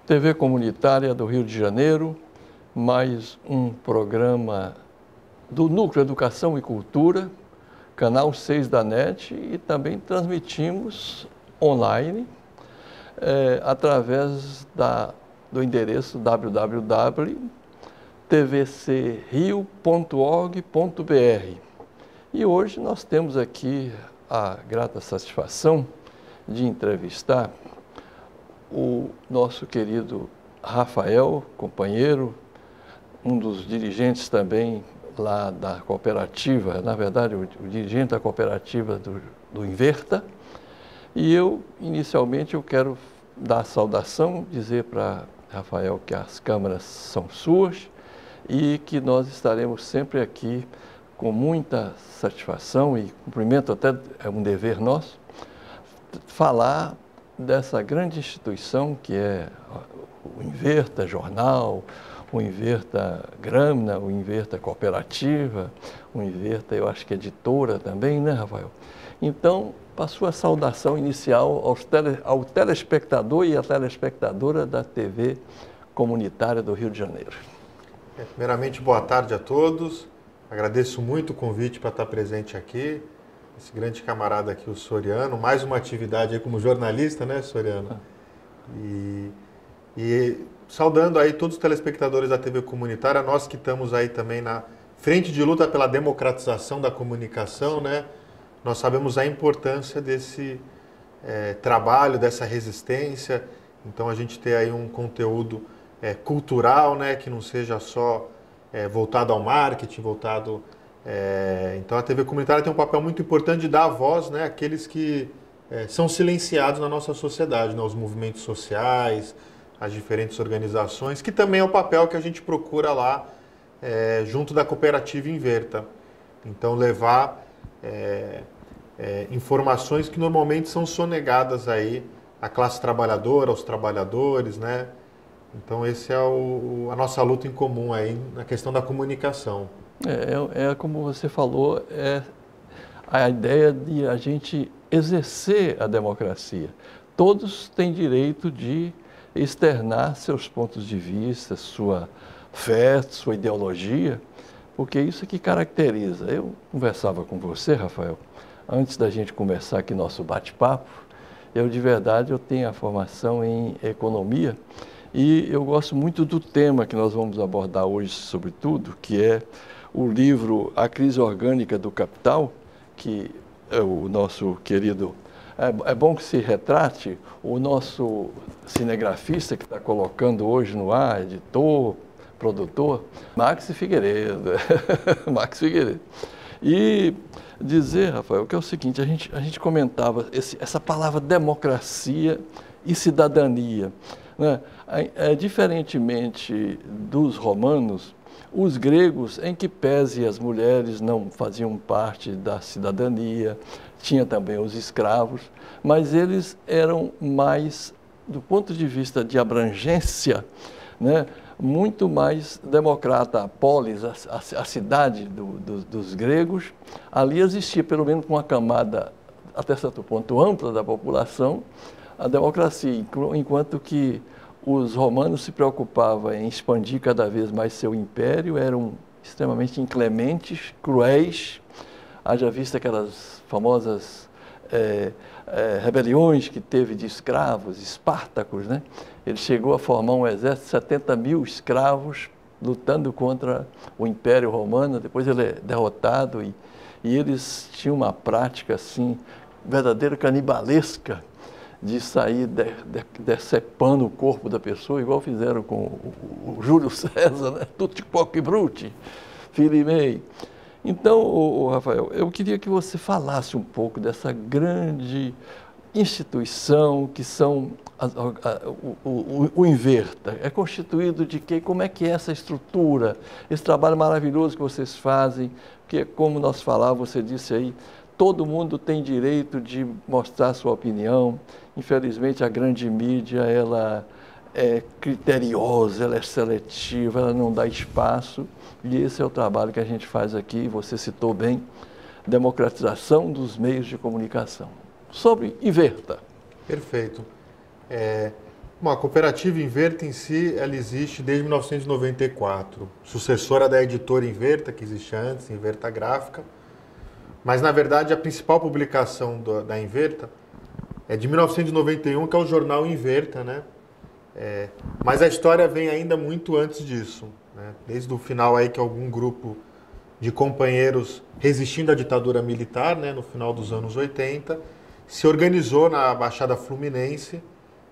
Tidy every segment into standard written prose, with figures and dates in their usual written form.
TV Comunitária do Rio de Janeiro, mais um programa do Núcleo Educação e Cultura, canal 6 da NET, e também transmitimos online através do endereço www.tvcrio.org.br. E hoje nós temos aqui a grata satisfação de entrevistar o nosso querido Rafael, companheiro, um dos dirigentes também lá da cooperativa, na verdade, o dirigente da cooperativa do Inverta. E inicialmente, eu quero dar a saudação, dizer para Rafael que as câmeras são suas e que nós estaremos sempre aqui com muita satisfação e cumprimento, até é um dever nosso, falar dessa grande instituição que é o Inverta Jornal, o Inverta Grâmina, o Inverta Cooperativa, o Inverta, eu acho que editora também, né, Rafael? Então, para a sua saudação inicial ao telespectador e à telespectadora da TV Comunitária do Rio de Janeiro. Primeiramente, boa tarde a todos. Agradeço muito o convite para estar presente aqui. Esse grande camarada aqui, o Soriano, mais uma atividade aí como jornalista, né, Soriano? E saudando aí todos os telespectadores da TV Comunitária, nós que estamos aí também na frente de luta pela democratização da comunicação, né? Nós sabemos a importância desse trabalho, dessa resistência. Então a gente ter aí um conteúdo cultural, né, que não seja só voltado ao marketing, voltado... Então a TV Comunitária tem um papel muito importante de dar voz, né, àqueles que são silenciados na nossa sociedade, né, os movimentos sociais, as diferentes organizações, que também é o papel que a gente procura lá junto da cooperativa Inverta. Então levar informações que normalmente são sonegadas aí à classe trabalhadora, aos trabalhadores, né? Então esse é a nossa luta em comum aí na questão da comunicação. Como você falou, a ideia de a gente exercer a democracia. Todos têm direito de externar seus pontos de vista, sua fé, sua ideologia, porque isso é que caracteriza. Eu conversava com você, Rafael, antes da gente começar aqui nosso bate-papo. De verdade, eu tenho a formação em economia e eu gosto muito do tema que nós vamos abordar hoje, sobretudo, que é o livro A Crise Orgânica do Capital, que é o nosso querido... É bom que se retrate o nosso cinegrafista que está colocando hoje no ar, editor, produtor, Max Figueiredo. Max Figueiredo. E dizer, Rafael, que é o seguinte, a gente comentava essa palavra democracia e cidadania, né? Diferentemente dos romanos, os gregos, em que pese as mulheres não faziam parte da cidadania, tinha também os escravos, mas eles eram mais, do ponto de vista de abrangência, né, muito mais democrata. A polis, a cidade dos gregos, ali existia pelo menos uma camada, até certo ponto, ampla da população, a democracia, enquanto que os romanos se preocupavam em expandir cada vez mais seu império, eram extremamente inclementes, cruéis, haja vista aquelas famosas rebeliões que teve de escravos, Espartacos, né? Ele chegou a formar um exército de 70 mil escravos lutando contra o Império Romano, depois ele é derrotado e eles tinham uma prática assim, verdadeira canibalesca, de sair decepando o corpo da pessoa, igual fizeram com o Júlio César, né? Tutti quoque bruti, filho e meio. Então, Rafael, eu queria que você falasse um pouco dessa grande instituição que são o Inverta. É constituído de quê? Como é que é essa estrutura? Esse trabalho maravilhoso que vocês fazem, que como nós falávamos, você disse aí, todo mundo tem direito de mostrar sua opinião. Infelizmente, a grande mídia, ela é criteriosa, ela é seletiva, ela não dá espaço. E esse é o trabalho que a gente faz aqui, você citou bem, democratização dos meios de comunicação. Sobre Inverta. Perfeito. Bom, a cooperativa Inverta em si, ela existe desde 1994, sucessora da editora Inverta, que existia antes, Inverta Gráfica. Mas, na verdade, a principal publicação da Inverta é de 1991, que é o jornal Inverta, né? Mas a história vem ainda muito antes disso, né? Desde o final aí que algum grupo de companheiros resistindo à ditadura militar, né, no final dos anos 80, se organizou na Baixada Fluminense,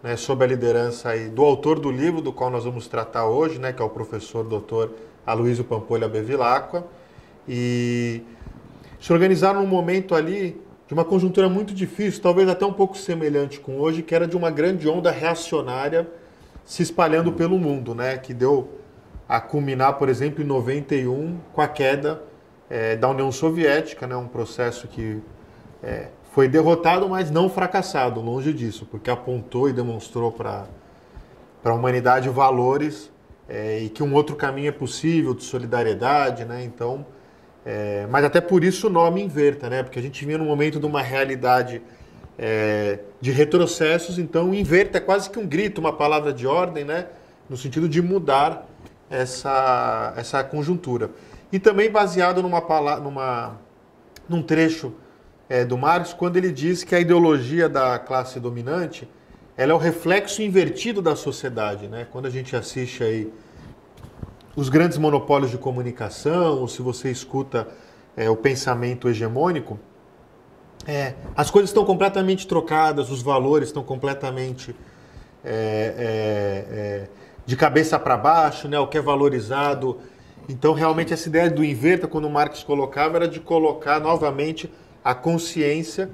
né, sob a liderança aí do autor do livro do qual nós vamos tratar hoje, né, que é o professor Dr. Aloysio Pampolha Bevilacqua, e se organizaram num momento ali de uma conjuntura muito difícil, talvez até um pouco semelhante com hoje, que era de uma grande onda reacionária se espalhando pelo mundo, né, que deu a culminar, por exemplo, em 91, com a queda da União Soviética, né, um processo que foi derrotado, mas não fracassado, longe disso, porque apontou e demonstrou para a humanidade valores e que um outro caminho é possível, de solidariedade, né? Então, mas até por isso o nome Inverta, né? Porque a gente vinha num momento de uma realidade de retrocessos, então Inverta é quase que um grito, uma palavra de ordem, né? No sentido de mudar essa conjuntura. E também baseado num trecho do Marx, quando ele diz que a ideologia da classe dominante ela é o reflexo invertido da sociedade, né? Quando a gente assiste aí os grandes monopólios de comunicação, ou se você escuta o pensamento hegemônico, as coisas estão completamente trocadas, os valores estão completamente de cabeça para baixo, né? O que é valorizado. Então, realmente, essa ideia do Inverta, quando o Marx colocava, era de colocar novamente a consciência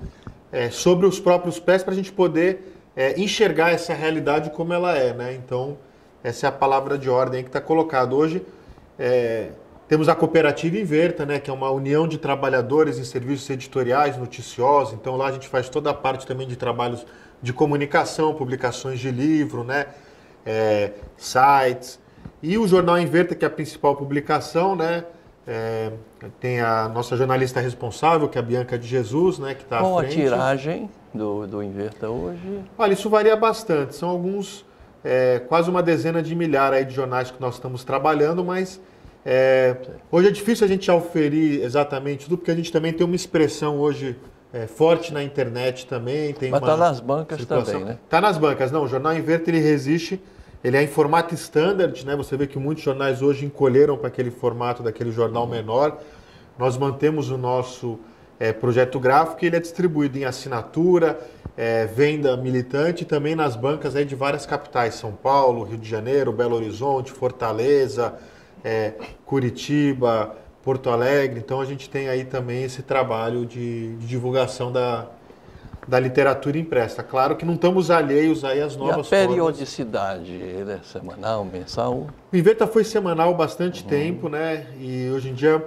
sobre os próprios pés para a gente poder enxergar essa realidade como ela é, né? Então, essa é a palavra de ordem que está colocada. Hoje, temos a cooperativa Inverta, né? Que é uma união de trabalhadores em serviços editoriais, noticiosos. Então, lá a gente faz toda a parte também de trabalhos de comunicação, publicações de livro, né? Sites. E o jornal Inverta, que é a principal publicação, né? Tem a nossa jornalista responsável, que é a Bianca de Jesus, né, que está à frente. Qual a tiragem do Inverta hoje? Olha, isso varia bastante. São alguns, quase uma dezena de milhares aí de jornais que nós estamos trabalhando, mas hoje é difícil a gente auferir exatamente tudo, porque a gente também tem uma expressão hoje forte na internet também. Mas está nas bancas também, né? Está nas bancas. Não, o jornal Inverta, ele resiste. Ele é em formato standard, né? Você vê que muitos jornais hoje encolheram para aquele formato daquele jornal menor. Nós mantemos o nosso projeto gráfico e ele é distribuído em assinatura, venda militante e também nas bancas aí de várias capitais. São Paulo, Rio de Janeiro, Belo Horizonte, Fortaleza, Curitiba, Porto Alegre. Então a gente tem aí também esse trabalho de divulgação da literatura impressa. Claro que não estamos alheios aí às novas formas. E a periodicidade, ele é semanal, mensal? O Inverta foi semanal bastante tempo, né? E hoje em dia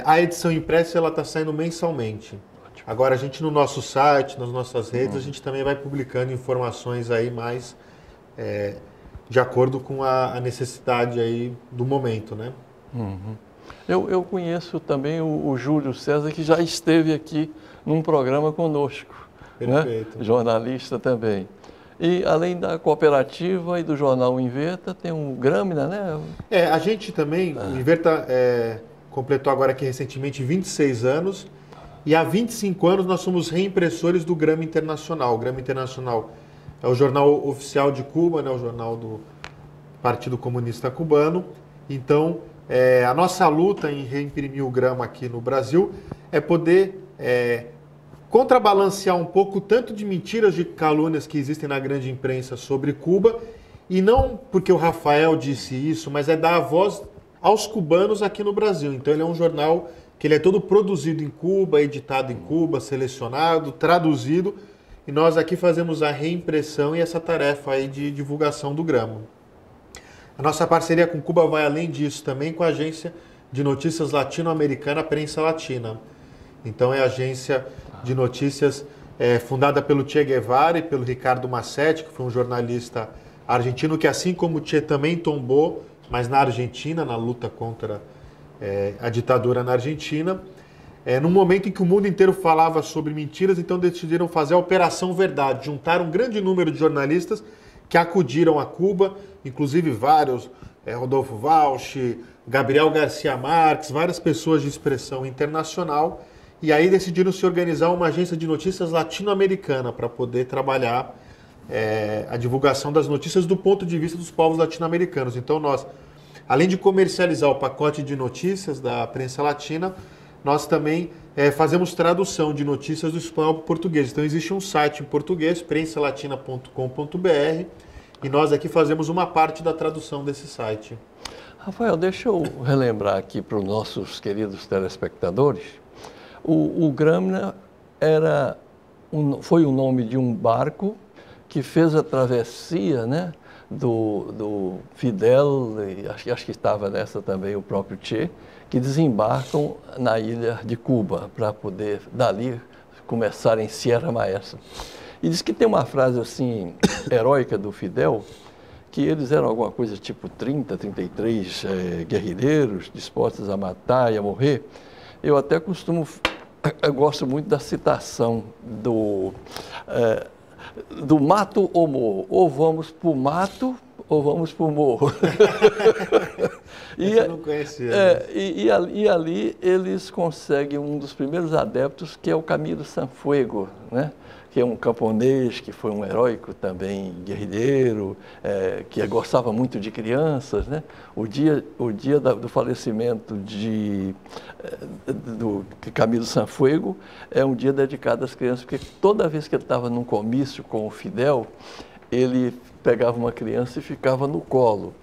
a edição impressa ela está saindo mensalmente. Ótimo. Agora a gente no nosso site, nas nossas redes, a gente também vai publicando informações aí mais de acordo com a necessidade aí do momento, né? Uhum. Eu conheço também o Júlio César, que já esteve aqui num programa conosco. Perfeito. Né? Jornalista também. E além da cooperativa e do jornal Inverta, tem um Grâmina, né? A gente também, o Inverta completou agora aqui recentemente 26 anos e há 25 anos nós somos reimpressores do Grama Internacional. O Grama Internacional é o jornal oficial de Cuba, né? O jornal do Partido Comunista Cubano. Então, a nossa luta em reimprimir o Grama aqui no Brasil é poder contrabalancear um pouco tanto de mentiras, de calúnias que existem na grande imprensa sobre Cuba, e não porque o Rafael disse isso, mas dar a voz aos cubanos aqui no Brasil. Então ele é um jornal que ele é todo produzido em Cuba, editado em Cuba, selecionado, traduzido, e nós aqui fazemos a reimpressão e essa tarefa aí de divulgação do Grama. A nossa parceria com Cuba vai além disso também com a agência de notícias latino-americana Prensa Latina. Então é a agência de notícias fundada pelo Che Guevara e pelo Ricardo Massetti, que foi um jornalista argentino que, assim como o Che, também tombou, mas na Argentina, na luta contra a ditadura na Argentina. Num momento em que o mundo inteiro falava sobre mentiras, então decidiram fazer a Operação Verdade, juntar um grande número de jornalistas que acudiram a Cuba, inclusive vários, Rodolfo Walsh, Gabriel Garcia Marques, várias pessoas de expressão internacional, e aí decidiram se organizar uma agência de notícias latino-americana para poder trabalhar a divulgação das notícias do ponto de vista dos povos latino-americanos. Então nós, além de comercializar o pacote de notícias da prensa latina, nós também fazemos tradução de notícias do espanhol para o português. Então existe um site em português, prensalatina.com.br, e nós aqui fazemos uma parte da tradução desse site. Rafael, deixa eu relembrar aqui para os nossos queridos telespectadores. O Gramenet foi o nome de um barco que fez a travessia, né, do Fidel, e acho que estava nessa também o próprio Che, que desembarcam na ilha de Cuba para poder, dali, começar em Sierra Maestra. E diz que tem uma frase assim, heróica do Fidel, que eles eram alguma coisa tipo 30, 33 guerrilheiros dispostos a matar e a morrer. Eu até eu gosto muito da citação do mato ou morro. Ou vamos para o mato ou vamos para o morro. Eu não conhecia. E ali eles conseguem um dos primeiros adeptos, que é o Camilo Sanfuego, né? Que é um camponês, que foi um heróico também guerrilheiro, que gostava muito de crianças, né? O dia do falecimento do Camilo Sanfuego é um dia dedicado às crianças, porque toda vez que ele estava num comício com o Fidel, ele pegava uma criança e ficava no colo.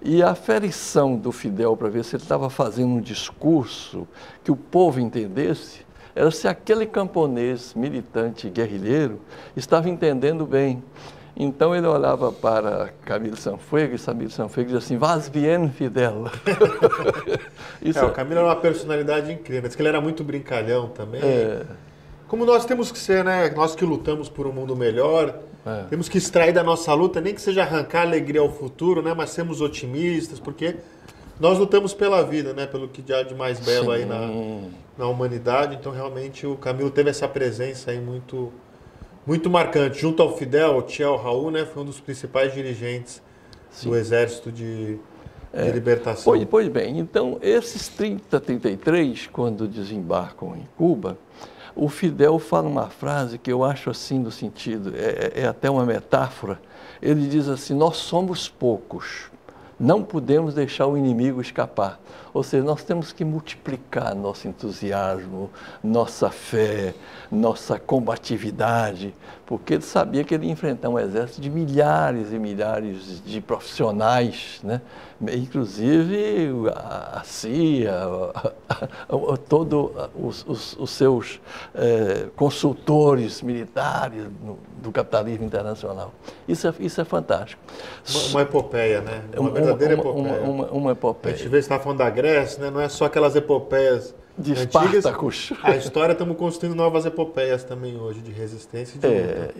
E a aferição do Fidel para ver se ele estava fazendo um discurso que o povo entendesse, era se aquele camponês militante guerrilheiro estava entendendo bem. Então ele olhava para Camilo Sanfuego e Camilo Sanfuego dizia assim: "Vas bien, Fidel." O Camilo era uma personalidade incrível, diz que ele era muito brincalhão também. Como nós temos que ser, né? Nós que lutamos por um mundo melhor, temos que extrair da nossa luta, nem que seja arrancar alegria ao futuro, né? Mas sermos otimistas, porque nós lutamos pela vida, né? Pelo que há de mais belo aí na humanidade. Então, realmente, o Camilo teve essa presença aí muito, muito marcante. Junto ao Fidel, o Che, Raul, né? Foi um dos principais dirigentes do Exército de Libertação. Pois bem, então, esses 33, quando desembarcam em Cuba, o Fidel fala uma frase que eu acho assim no sentido, é até uma metáfora. Ele diz assim: "Nós somos poucos. Não podemos deixar o inimigo escapar." Ou seja, nós temos que multiplicar nosso entusiasmo, nossa fé, nossa combatividade, porque ele sabia que ele ia enfrentar um exército de milhares e milhares de profissionais, né? Inclusive a CIA, todos os seus consultores militares do capitalismo internacional. Isso é fantástico. Uma epopeia, né? Uma verdadeira epopeia. Uma epopeia. A gente vê que você está falando da Grécia, né? Não é só aquelas epopeias de antigas. Espartacus. A história, estamos construindo novas epopeias também hoje, de resistência e de luta.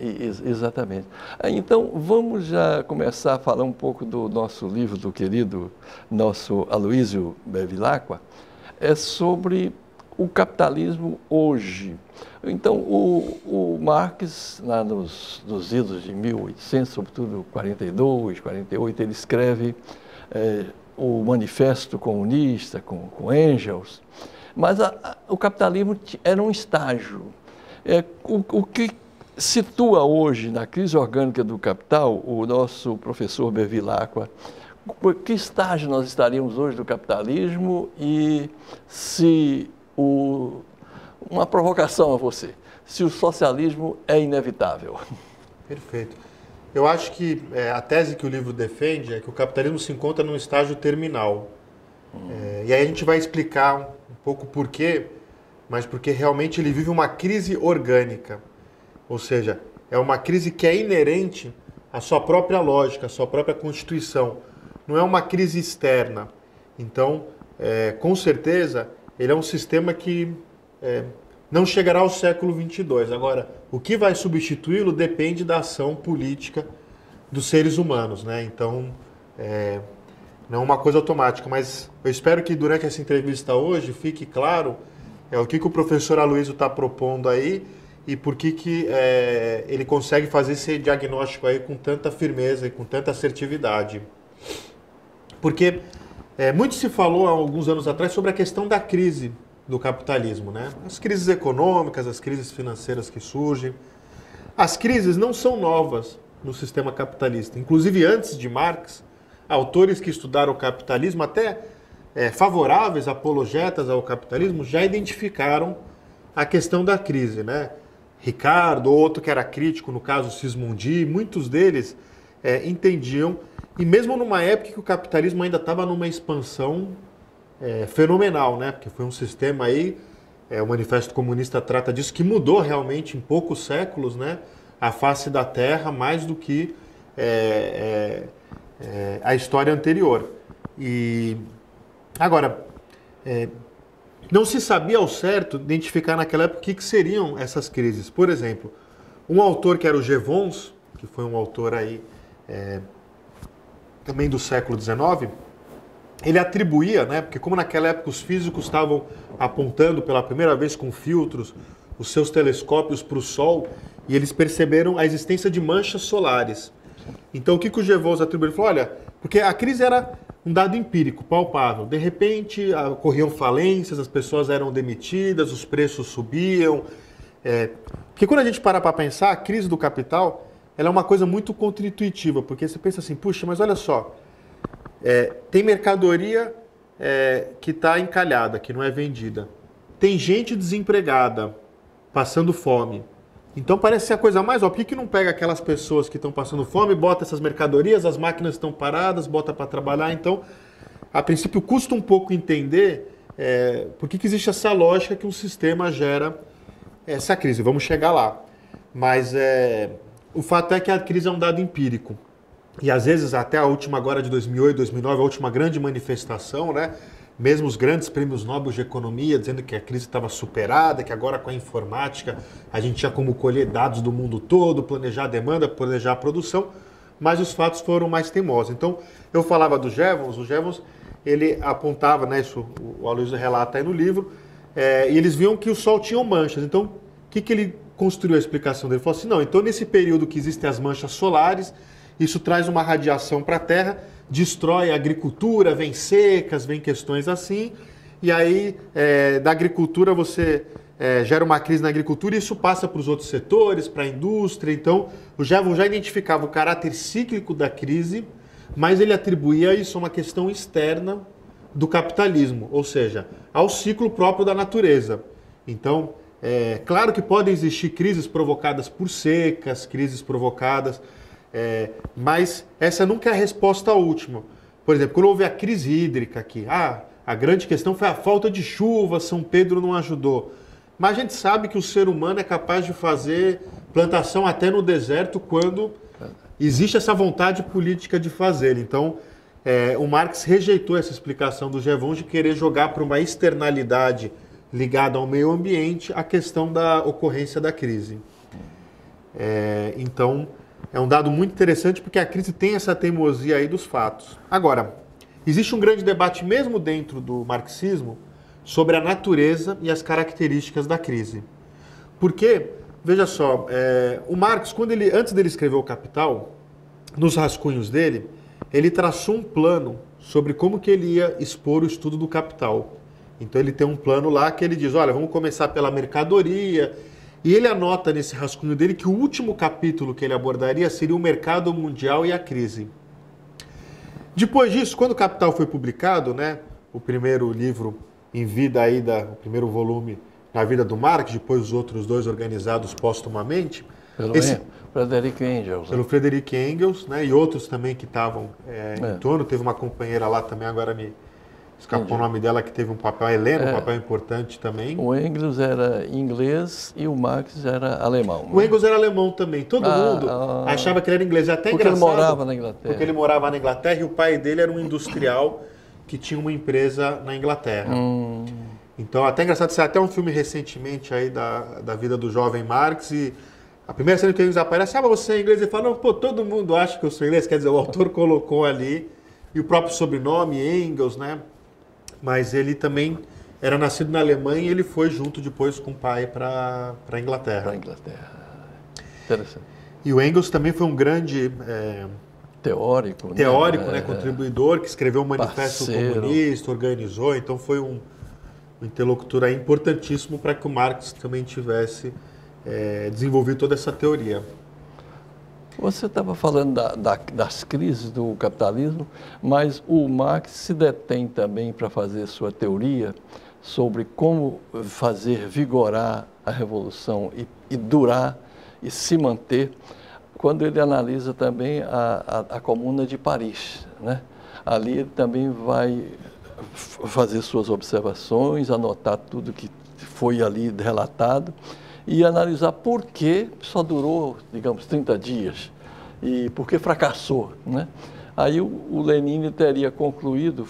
Exatamente. Então, vamos já começar a falar um pouco do nosso livro, do querido nosso Aloysio Bevilacqua, sobre o capitalismo hoje. Então, o Marx, lá nos idos de 1800, sobretudo 42, 48, ele escreve o Manifesto Comunista com Engels, mas o capitalismo era um estágio. O que situa hoje na crise orgânica do capital, o nosso professor Bevilacqua, que estágio nós estaríamos hoje do capitalismo e se uma provocação a você, se o socialismo é inevitável? Perfeito. Eu acho que a tese que o livro defende é que o capitalismo se encontra num estágio terminal. E aí a gente vai explicar um pouco por quê, mas porque realmente ele vive uma crise orgânica. Ou seja, é uma crise que é inerente à sua própria lógica, à sua própria constituição. Não é uma crise externa. Então, com certeza, ele é um sistema que não chegará ao século 22. Agora, o que vai substituí-lo depende da ação política dos seres humanos, né? Então, não é uma coisa automática, mas eu espero que durante essa entrevista hoje fique claro o que o professor Aloysio está propondo aí e por que ele consegue fazer esse diagnóstico aí com tanta firmeza e com tanta assertividade. Porque muito se falou há alguns anos atrás sobre a questão da crise do capitalismo, né? As crises econômicas, as crises financeiras que surgem. As crises não são novas no sistema capitalista. Inclusive, antes de Marx, autores que estudaram o capitalismo, até favoráveis, apologetas ao capitalismo, já identificaram a questão da crise, né? Ricardo, outro que era crítico, no caso Sismondi, muitos deles entendiam, e mesmo numa época que o capitalismo ainda estava numa expansão fenomenal, né? Porque foi um sistema aí, o Manifesto Comunista trata disso, que mudou realmente em poucos séculos, né? A face da Terra mais do que a história anterior. E agora, não se sabia ao certo identificar naquela época o que seriam essas crises. Por exemplo, um autor que era o Jevons, que foi um autor aí também do século XIX, ele atribuía, né, porque como naquela época os físicos estavam apontando pela primeira vez com filtros os seus telescópios para o Sol, e eles perceberam a existência de manchas solares. Então o que o Jevons atribuiu? Ele falou, olha, porque a crise era um dado empírico, palpável. De repente ocorriam falências, as pessoas eram demitidas, os preços subiam. Porque quando a gente para pensar, a crise do capital ela é uma coisa muito contra-intuitiva, porque você pensa assim, puxa, mas olha só, tem mercadoria que está encalhada, que não é vendida. Tem gente desempregada, passando fome. Então parece ser a coisa mais óbvia. Por que não pega aquelas pessoas que estão passando fome, bota essas mercadorias, as máquinas estão paradas, bota para trabalhar? Então, a princípio, custa um pouco entender por que existe essa lógica que um sistema gera essa crise. Vamos chegar lá. Mas o fato é que a crise é um dado empírico. E às vezes, até a última agora de 2008, 2009, a última grande manifestação, né? Mesmo os grandes prêmios Nobel de Economia dizendo que a crise estava superada, que agora com a informática a gente tinha como colher dados do mundo todo, planejar a demanda, planejar a produção, mas os fatos foram mais teimosos. Então, eu falava do Jevons, o Jevons ele apontava, né, isso o Aloysio relata aí no livro, e eles viam que o Sol tinha manchas. Então, o que ele construiu a explicação dele? Ele falou assim, não, então nesse período que existem as manchas solares, isso traz uma radiação para a Terra, destrói a agricultura, vem secas, vem questões assim, e aí da agricultura você gera uma crise na agricultura e isso passa para os outros setores, para a indústria. Então, o Jevons já identificava o caráter cíclico da crise, mas ele atribuía isso a uma questão externa do capitalismo, ou seja, ao ciclo próprio da natureza. Então, claro que podem existir crises provocadas por secas, crises provocadas... mas essa nunca é a resposta última. Por exemplo, quando houve a crise hídrica aqui, a grande questão foi a falta de chuva, São Pedro não ajudou. Mas a gente sabe que o ser humano é capaz de fazer plantação até no deserto quando existe essa vontade política de fazer. Então, o Marx rejeitou essa explicação do Jevons de querer jogar para uma externalidade ligada ao meio ambiente a questão da ocorrência da crise. Então, é um dado muito interessante porque a crise tem essa teimosia aí dos fatos. Agora, existe um grande debate mesmo dentro do marxismo sobre a natureza e as características da crise. Porque, veja só, o Marx, antes dele escrever o Capital, nos rascunhos dele, ele traçou um plano sobre como que ele ia expor o estudo do Capital. Então ele tem um plano lá que ele diz, olha, vamos começar pela mercadoria. E ele anota nesse rascunho dele que o último capítulo que ele abordaria seria o mercado mundial e a crise. Depois disso, quando o Capital foi publicado, né, o primeiro livro em vida aí, o primeiro volume na vida do Marx, depois os outros dois organizados póstumamente. Pelo Frederick Engels. Pelo Frederick Engels, né, e outros também que estavam em torno. Teve uma companheira lá também, agora me escapou o nome dela, que teve um papel, a Helena, um papel importante também. O Engels era inglês e o Marx era alemão. O Engels era alemão também. Todo mundo achava que ele era inglês. É até engraçado. Porque ele morava na Inglaterra. Porque ele morava na Inglaterra e o pai dele era um industrial que tinha uma empresa na Inglaterra. Então, até engraçado, saiu até um filme recentemente aí da vida do jovem Marx e a primeira cena que o Engels aparece, você é inglês? Ele fala, não, pô, todo mundo acha que eu sou inglês. Quer dizer, o autor colocou ali, e o próprio sobrenome, Engels, né? Mas ele também era nascido na Alemanha e ele foi junto depois com o pai para a Inglaterra. Para a Inglaterra. Interessante. E o Engels também foi um grande teórico, né? Contribuidor, que escreveu um manifesto comunista, organizou, então foi um interlocutor aí importantíssimo para que o Marx também tivesse desenvolvido toda essa teoria. Você estava falando das crises do capitalismo, mas o Marx se detém também para fazer sua teoria sobre como fazer vigorar a revolução e durar e se manter, quando ele analisa também a Comuna de Paris, né? Ali ele também vai fazer suas observações, anotar tudo que foi ali relatado e analisar por que só durou, digamos, 30 dias e por que fracassou, né? Aí o Lenin teria concluído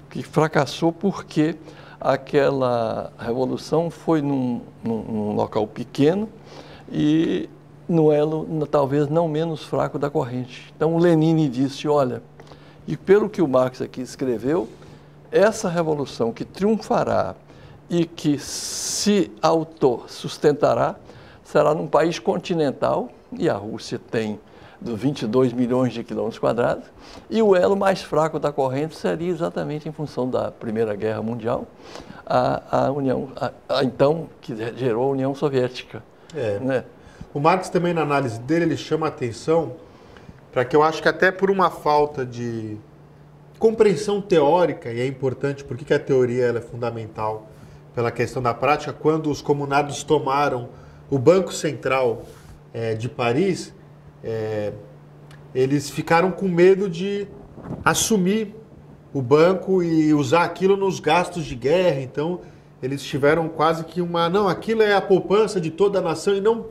que fracassou porque aquela revolução foi num local pequeno e no elo talvez não menos fraco da corrente. Então o Lenin disse, olha, e pelo que o Marx aqui escreveu, essa revolução que triunfará e que se autossustentará será num país continental, e a Rússia tem 22 milhões de quilômetros quadrados, e o elo mais fraco da corrente seria exatamente em função da Primeira Guerra Mundial, então, que gerou a União Soviética. Né? O Marx também, na análise dele, ele chama a atenção para que eu acho que até por uma falta de compreensão teórica, e é importante porque a teoria ela é fundamental pela questão da prática, quando os comunados tomaram o Banco Central de Paris, eles ficaram com medo de assumir o banco e usar aquilo nos gastos de guerra, então eles tiveram quase que não, aquilo é a poupança de toda a nação e não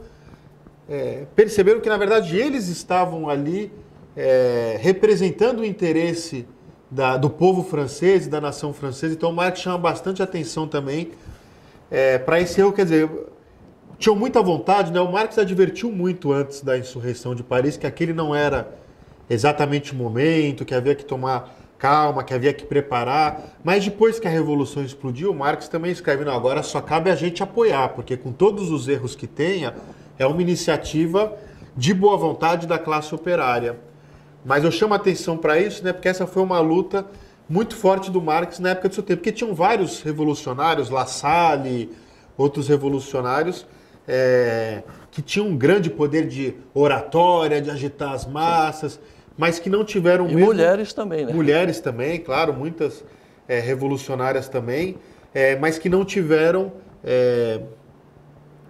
perceberam que na verdade eles estavam ali representando o interesse do povo francês e da nação francesa. Então o Marx chama bastante atenção também para esse erro, quer dizer, tinham muita vontade, né? O Marx advertiu muito antes da insurreição de Paris que aquele não era exatamente o momento, que havia que tomar calma, que havia que preparar, mas depois que a revolução explodiu, o Marx também escreve, não, agora só cabe a gente apoiar, porque com todos os erros que tenha, é uma iniciativa de boa vontade da classe operária. Mas eu chamo a atenção para isso, né, porque essa foi uma luta muito forte do Marx na época do seu tempo, porque tinham vários revolucionários, La Salle, outros revolucionários, que tinham um grande poder de oratória, de agitar as massas, mas que não tiveram mesmo... mulheres também, né? Mulheres também, claro, muitas revolucionárias também, mas que não tiveram...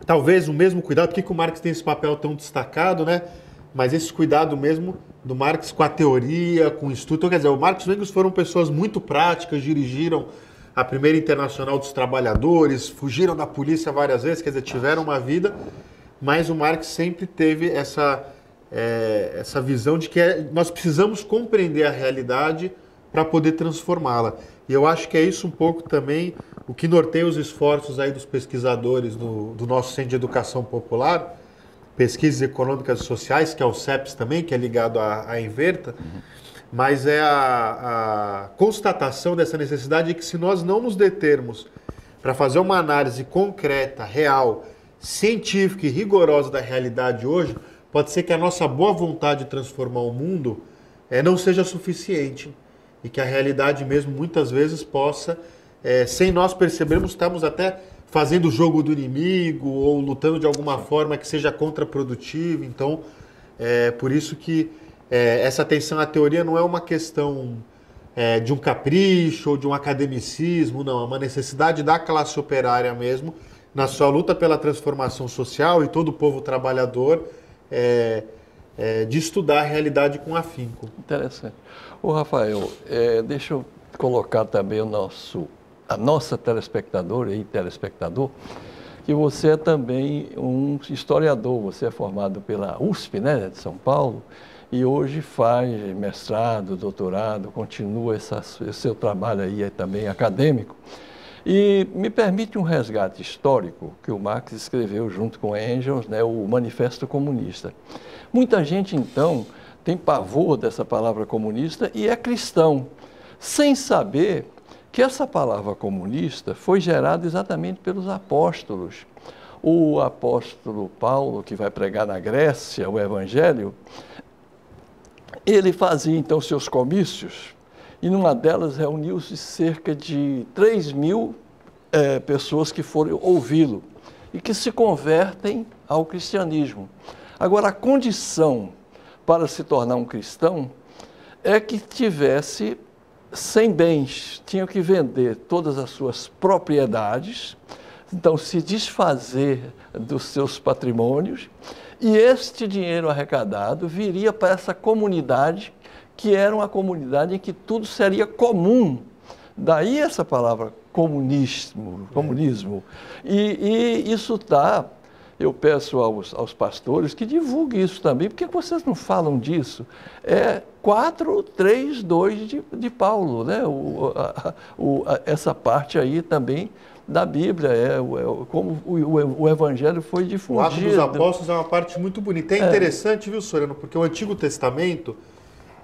talvez o mesmo cuidado, por que o Marx tem esse papel tão destacado, né? Mas esse cuidado mesmo do Marx com a teoria, com o estudo. Então, quer dizer, o Marx e o Engels foram pessoas muito práticas, dirigiram a Primeira Internacional dos Trabalhadores, fugiram da polícia várias vezes, quer dizer, tiveram uma vida, mas o Marx sempre teve essa visão de que nós precisamos compreender a realidade para poder transformá-la. E eu acho que é isso um pouco também o que norteia os esforços aí dos pesquisadores do nosso Centro de Educação Popular, Pesquisas Econômicas e Sociais, que é o CEPS também, que é ligado à Inverta, mas é a constatação dessa necessidade de que se nós não nos determos para fazer uma análise concreta, real, científica e rigorosa da realidade hoje, pode ser que a nossa boa vontade de transformar o mundo não seja suficiente e que a realidade mesmo muitas vezes possa, sem nós percebermos, estamos até fazendo o jogo do inimigo ou lutando de alguma forma que seja contraprodutivo. Então, por isso que essa atenção à teoria não é uma questão de um capricho ou de um academicismo, não. É uma necessidade da classe operária mesmo, na sua luta pela transformação social, e todo o povo trabalhador de estudar a realidade com afinco. Interessante. Ô Rafael, deixa eu colocar também a nossa telespectadora e telespectador, que você é também um historiador, você é formado pela USP, né, de São Paulo, e hoje faz mestrado, doutorado, continua esse seu trabalho aí também acadêmico. E me permite um resgate histórico que o Marx escreveu junto com Engels, né, o Manifesto Comunista. Muita gente, então, tem pavor dessa palavra comunista e é cristão, sem saber que essa palavra comunista foi gerada exatamente pelos apóstolos. O apóstolo Paulo, que vai pregar na Grécia o Evangelho, ele fazia então seus comícios e numa delas reuniu-se cerca de 3.000 pessoas que foram ouvi-lo e que se convertem ao cristianismo. Agora, a condição para se tornar um cristão é que tivesse 100 bens, tinham que vender todas as suas propriedades, então se desfazer dos seus patrimônios, e este dinheiro arrecadado viria para essa comunidade, que era uma comunidade em que tudo seria comum. Daí essa palavra comunismo. E isso está, eu peço aos pastores que divulguem isso também. Por que vocês não falam disso? É 4:3:2 de Paulo, né? Essa parte aí também da Bíblia, como o Evangelho foi difundido. O Atos dos Apóstolos é uma parte muito bonita. É interessante, viu, Soriano? Porque o Antigo Testamento,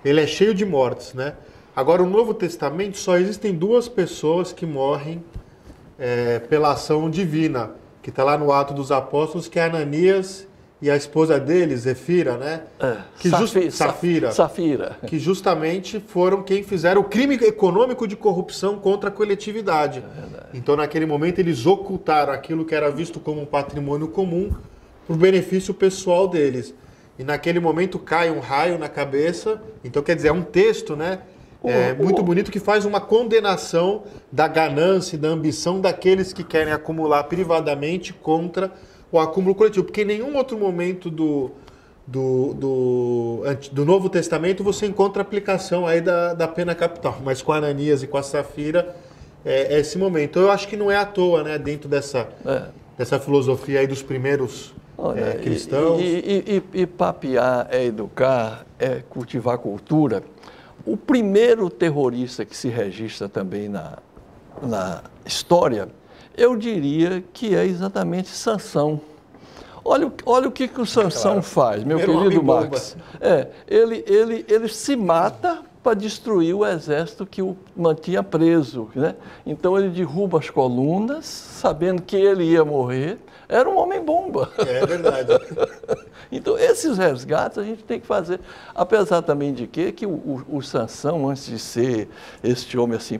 ele é cheio de mortes, né? Agora, o Novo Testamento, só existem 2 pessoas que morrem pela ação divina, que está lá no Atos dos Apóstolos, que é Ananias e a esposa dele, Zefira, né? Safira. Que justamente foram quem fizeram o crime econômico de corrupção contra a coletividade. Então, naquele momento, eles ocultaram aquilo que era visto como um patrimônio comum para o benefício pessoal deles. E naquele momento cai um raio na cabeça. Então, quer dizer, é um texto, né? Muito bonito, que faz uma condenação da ganância e da ambição daqueles que querem acumular privadamente contra o acúmulo coletivo. Porque em nenhum outro momento do Novo Testamento você encontra aplicação aí da pena capital. Mas com Ananias e com a Safira é esse momento. Eu acho que não é à toa, né, dentro dessa filosofia aí dos primeiros cristãos. E papear é educar, é cultivar cultura. O primeiro terrorista que se registra também na história, eu diria que é exatamente Sansão. Olha o que o Sansão faz, meu querido Max. Ele se mata para destruir o exército que o mantinha preso, né? Então ele derruba as colunas, sabendo que ele ia morrer. Era um homem-bomba. É verdade. Então, esses resgates a gente tem que fazer. Apesar também de que o Sansão, antes de ser este homem assim,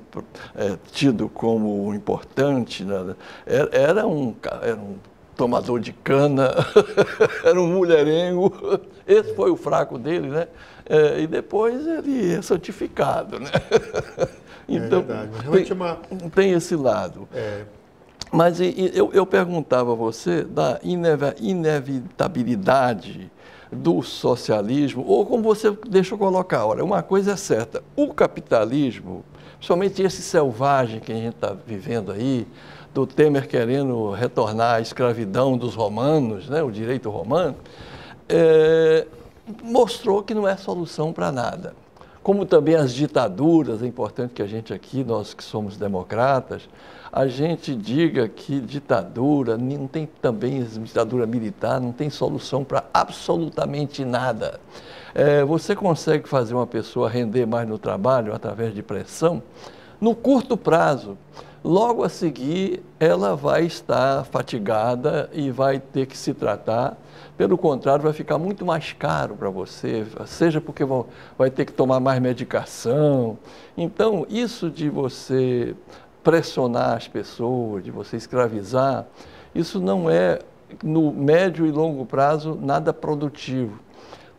tido como importante, né, era um tomador de cana, era um mulherengo. Esse foi o fraco dele, né? E depois ele é santificado, né? Então, tem esse lado. Mas eu perguntava a você da inevitabilidade do socialismo, ou como você deixa eu colocar, olha, uma coisa é certa, o capitalismo, principalmente esse selvagem que a gente está vivendo aí, do Temer querendo retornar à escravidão dos romanos, né, o direito romano, mostrou que não é solução para nada. Como também as ditaduras, é importante que a gente aqui, nós que somos democratas, a gente diga que ditadura, não tem também ditadura militar, não tem solução para absolutamente nada. Você consegue fazer uma pessoa render mais no trabalho através de pressão? No curto prazo. Logo a seguir, ela vai estar fatigada e vai ter que se tratar. Pelo contrário, vai ficar muito mais caro para você, seja porque vai ter que tomar mais medicação. Então, isso de você pressionar as pessoas, de você escravizar, isso não é, no médio e longo prazo, nada produtivo.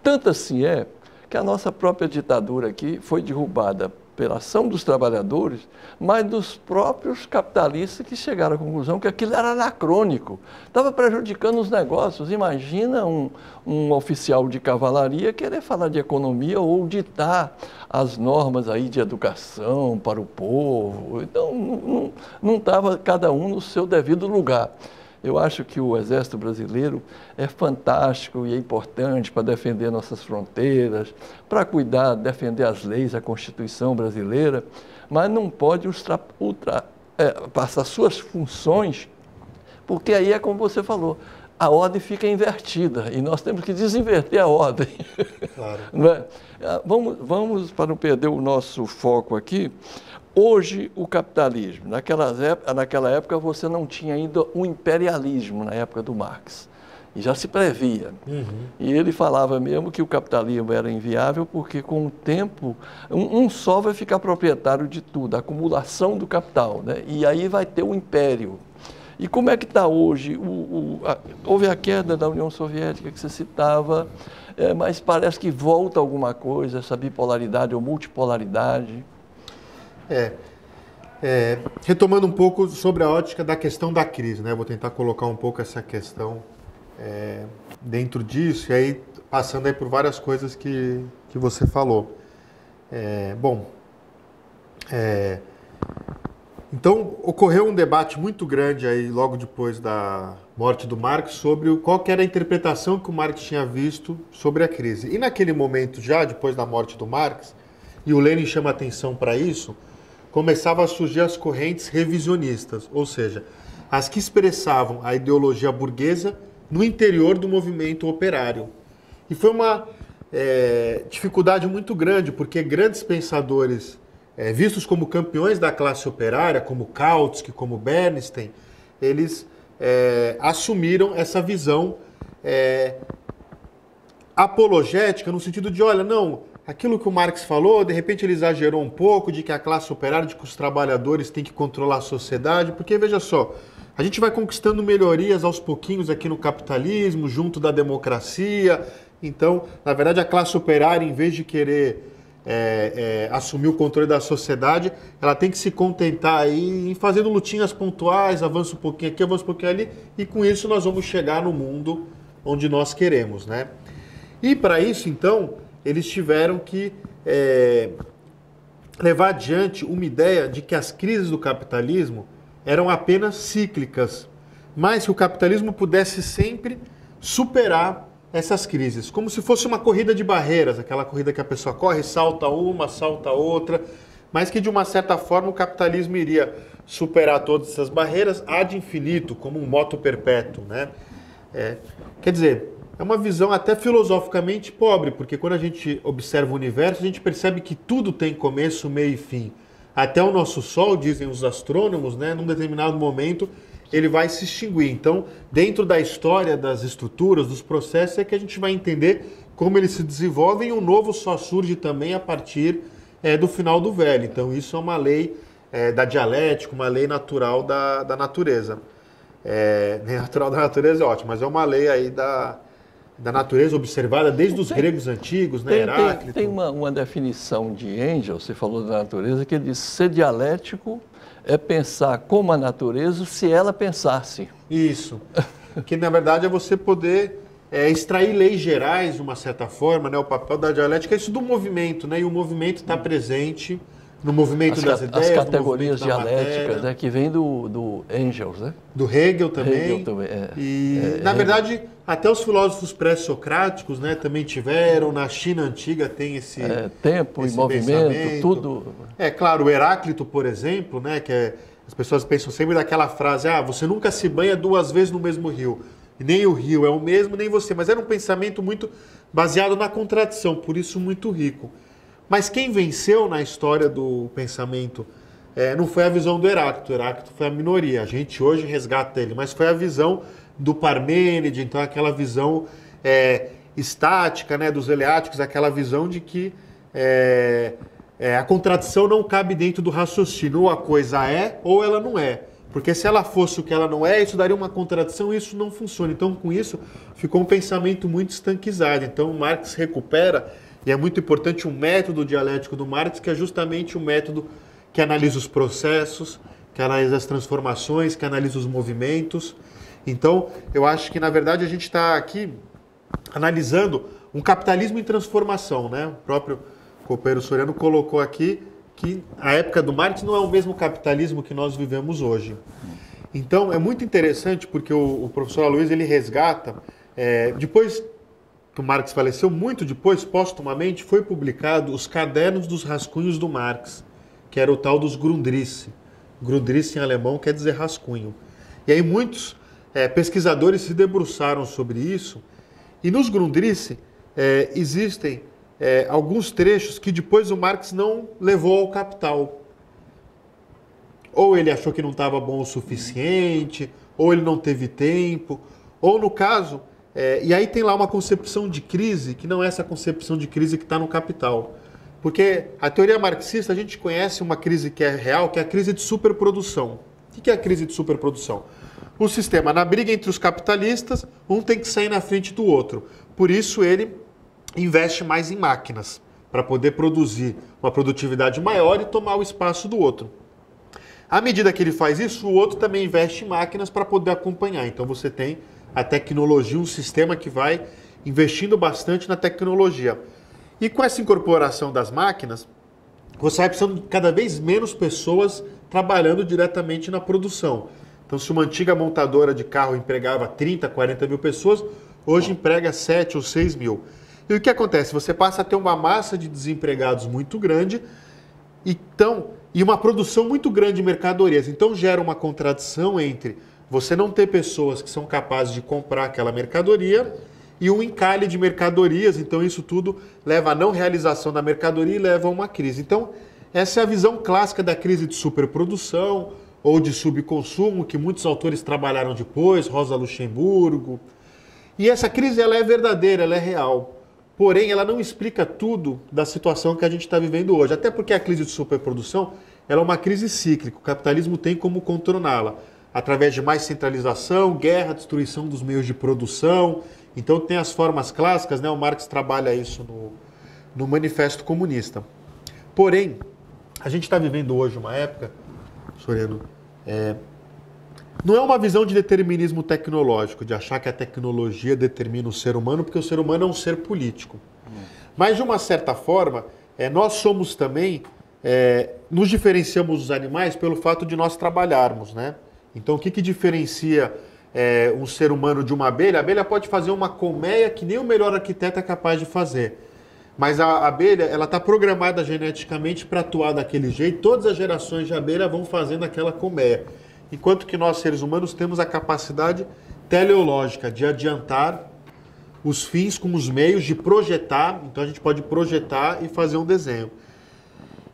Tanto assim é que a nossa própria ditadura aqui foi derrubada pela ação dos trabalhadores, mas dos próprios capitalistas que chegaram à conclusão que aquilo era anacrônico, estava prejudicando os negócios. Imagina um oficial de cavalaria querer falar de economia ou ditar as normas aí de educação para o povo. Então, não estava cada um no seu devido lugar. Eu acho que o Exército Brasileiro é fantástico e é importante para defender nossas fronteiras, para cuidar, defender as leis, a Constituição brasileira, mas não pode passar suas funções, porque aí é como você falou, a ordem fica invertida e nós temos que desinverter a ordem. Claro. Não é? Vamos, para não perder o nosso foco aqui, hoje o capitalismo, naquela época você não tinha ainda o imperialismo, na época do Marx, e já se previa. E ele falava mesmo que o capitalismo era inviável porque com o tempo um só vai ficar proprietário de tudo, a acumulação do capital, né? E aí vai ter o império. E como é que está hoje? Houve a queda da União Soviética que você citava, mas parece que volta alguma coisa, essa bipolaridade ou multipolaridade. Retomando um pouco sobre a ótica da questão da crise, né? Vou tentar colocar um pouco essa questão dentro disso, e aí passando aí por várias coisas que você falou. Então, ocorreu um debate muito grande aí logo depois da morte do Marx sobre qual que era a interpretação que o Marx tinha visto sobre a crise. E naquele momento, já depois da morte do Marx, e o Lenin chama atenção para isso, começavam a surgir as correntes revisionistas, ou seja, as que expressavam a ideologia burguesa no interior do movimento operário. E foi uma dificuldade muito grande, porque grandes pensadores vistos como campeões da classe operária, como Kautsky, como Bernstein, eles assumiram essa visão apologética, no sentido de, olha, não, aquilo que o Marx falou, de repente ele exagerou um pouco, de que a classe operária, de que os trabalhadores têm que controlar a sociedade, porque, veja só, a gente vai conquistando melhorias aos pouquinhos aqui no capitalismo, junto da democracia. Então, na verdade, a classe operária, em vez de querer assumir o controle da sociedade, ela tem que se contentar aí em fazendo lutinhas pontuais, avança um pouquinho aqui, avança um pouquinho ali, e com isso nós vamos chegar no mundo onde nós queremos, né? E para isso, então, eles tiveram que levar adiante uma ideia de que as crises do capitalismo eram apenas cíclicas, mas que o capitalismo pudesse sempre superar essas crises, como se fosse uma corrida de barreiras, aquela corrida que a pessoa corre, salta uma, salta outra, mas que de uma certa forma o capitalismo iria superar todas essas barreiras ad infinito, como um moto perpétuo, né? Quer dizer, é uma visão até filosoficamente pobre, porque quando a gente observa o universo, a gente percebe que tudo tem começo, meio e fim. Até o nosso Sol, dizem os astrônomos, né, num determinado momento, ele vai se extinguir. Então, dentro da história das estruturas, dos processos, é que a gente vai entender como eles se desenvolvem, e o novo só surge também a partir do final do velho. Então, isso é uma lei da dialética, uma lei natural da natureza. Lei natural da natureza é ótimo, mas é uma lei aí da natureza observada desde os gregos antigos, né? Heráclito. Tem uma definição de Engels, você falou da natureza, que ele diz: ser dialético é pensar como a natureza se ela pensasse. Isso. Que na verdade é você poder extrair leis gerais de uma certa forma, né? O papel da dialética é isso do movimento, né? E o movimento está presente no movimento das ideias, as categorias no movimento dialéticas, né? Que vem do Engels, né? Do Hegel também. Hegel também na verdade, até os filósofos pré-socráticos, né, também tiveram. Na China antiga tem esse tempo e movimento, tudo. Claro, o Heráclito, por exemplo, né, que as pessoas pensam sempre daquela frase: você nunca se banha 2 vezes no mesmo rio. E nem o rio é o mesmo, nem você. Mas era um pensamento muito baseado na contradição, por isso muito rico. Mas quem venceu na história do pensamento não foi a visão do Heráclito. O Heráclito foi a minoria. A gente hoje resgata ele, mas foi a visão do Parmênides, então aquela visão estática, né, dos eleáticos, aquela visão de que a contradição não cabe dentro do raciocínio. Ou a coisa é, ou ela não é. Porque se ela fosse o que ela não é, isso daria uma contradição e isso não funciona. Então, com isso, ficou um pensamento muito estanquizado. Então, Marx recupera, e é muito importante, um método dialético do Marx, que é justamente o método que analisa os processos, que analisa as transformações, que analisa os movimentos. Então, eu acho que, na verdade, a gente está aqui analisando um capitalismo em transformação, né? O próprio Copeiro Soriano colocou aqui que a época do Marx não é o mesmo capitalismo que nós vivemos hoje. Então, é muito interessante porque o professor Aloysio, ele resgata, depois que o Marx faleceu, muito depois, póstumamente, foi publicado os Cadernos dos Rascunhos do Marx, que era o tal dos Grundrisse. Grundrisse em alemão quer dizer rascunho. E aí muitos pesquisadores se debruçaram sobre isso, e nos Grundrisse existem alguns trechos que depois o Marx não levou ao Capital. Ou ele achou que não estava bom o suficiente, ou ele não teve tempo, ou no caso... e aí tem lá uma concepção de crise, que não é essa concepção de crise que está no Capital. Porque a teoria marxista, a gente conhece uma crise que é real, que é a crise de superprodução. O que é a crise de superprodução? O sistema, na briga entre os capitalistas, um tem que sair na frente do outro. Por isso ele investe mais em máquinas, para poder produzir uma produtividade maior e tomar o espaço do outro. À medida que ele faz isso, o outro também investe em máquinas para poder acompanhar. Então você tem a tecnologia, um sistema que vai investindo bastante na tecnologia. E com essa incorporação das máquinas, você vai precisando de cada vez menos pessoas trabalhando diretamente na produção. Então, se uma antiga montadora de carro empregava 30, 40 mil pessoas, hoje emprega 7 ou 6 mil. E o que acontece? Você passa a ter uma massa de desempregados muito grande e uma produção muito grande de mercadorias. Então, gera uma contradição entre você não ter pessoas que são capazes de comprar aquela mercadoria e um encalhe de mercadorias. Então, isso tudo leva à não realização da mercadoria e leva a uma crise. Então, essa é a visão clássica da crise de superprodução ou de subconsumo, que muitos autores trabalharam depois, Rosa Luxemburgo. E essa crise ela é verdadeira, ela é real. Porém, ela não explica tudo da situação que a gente está vivendo hoje. Até porque a crise de superprodução ela é uma crise cíclica. O capitalismo tem como contorná-la através de mais centralização, guerra, destruição dos meios de produção. Então tem as formas clássicas, né? O Marx trabalha isso no Manifesto Comunista. Porém, a gente está vivendo hoje uma época, Soriano, não é uma visão de determinismo tecnológico, de achar que a tecnologia determina o ser humano, porque o ser humano é um ser político. Mas, de uma certa forma, nós somos também, nos diferenciamos dos animais pelo fato de nós trabalharmos, né? Então, o que diferencia um ser humano de uma abelha? A abelha pode fazer uma colmeia que nem o melhor arquiteto é capaz de fazer. Mas a abelha, ela está programada geneticamente para atuar daquele jeito. Todas as gerações de abelha vão fazendo aquela colmeia. Enquanto que nós, seres humanos, temos a capacidade teleológica de adiantar os fins com os meios, de projetar. Então, a gente pode projetar e fazer um desenho.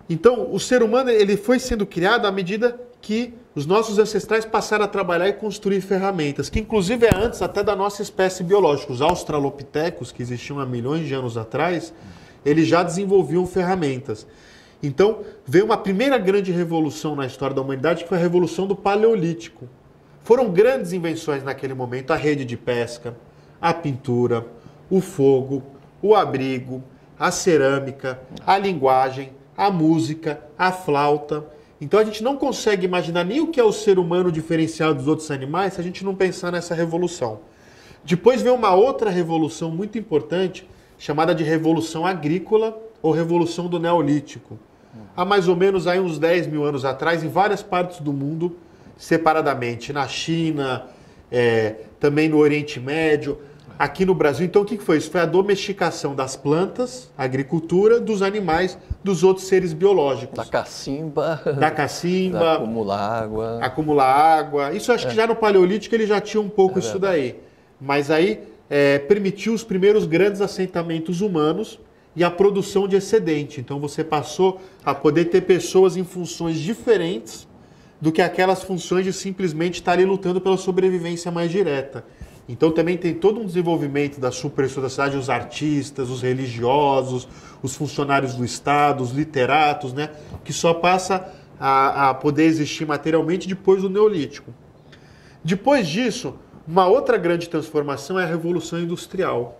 Então, o ser humano ele foi sendo criado à medida que os nossos ancestrais passaram a trabalhar e construir ferramentas, que inclusive é antes até da nossa espécie biológica. Os australopitecos, que existiam há milhões de anos atrás, eles já desenvolviam ferramentas. Então, veio uma primeira grande revolução na história da humanidade, que foi a revolução do Paleolítico. Foram grandes invenções naquele momento, a rede de pesca, a pintura, o fogo, o abrigo, a cerâmica, a linguagem, a música, a flauta. Então a gente não consegue imaginar nem o que é o ser humano diferenciado dos outros animais se a gente não pensar nessa revolução. Depois veio uma outra revolução muito importante, chamada de Revolução Agrícola ou Revolução do Neolítico. Há mais ou menos aí uns 10 mil anos atrás, em várias partes do mundo, separadamente, na China, também no Oriente Médio, aqui no Brasil. Então o que foi isso? Foi a domesticação das plantas, a agricultura, dos animais, dos outros seres biológicos. Da cacimba. Da acumular água. Isso acho que já no Paleolítico ele já tinha um pouco isso daí. Mas aí permitiu os primeiros grandes assentamentos humanos e a produção de excedente. Então você passou a poder ter pessoas em funções diferentes do que aquelas funções de simplesmente estar ali lutando pela sobrevivência mais direta. Então também tem todo um desenvolvimento da supersociedade, os artistas, os religiosos, os funcionários do Estado, os literatos, né, que só passa a poder existir materialmente depois do Neolítico. Depois disso, uma outra grande transformação é a Revolução Industrial.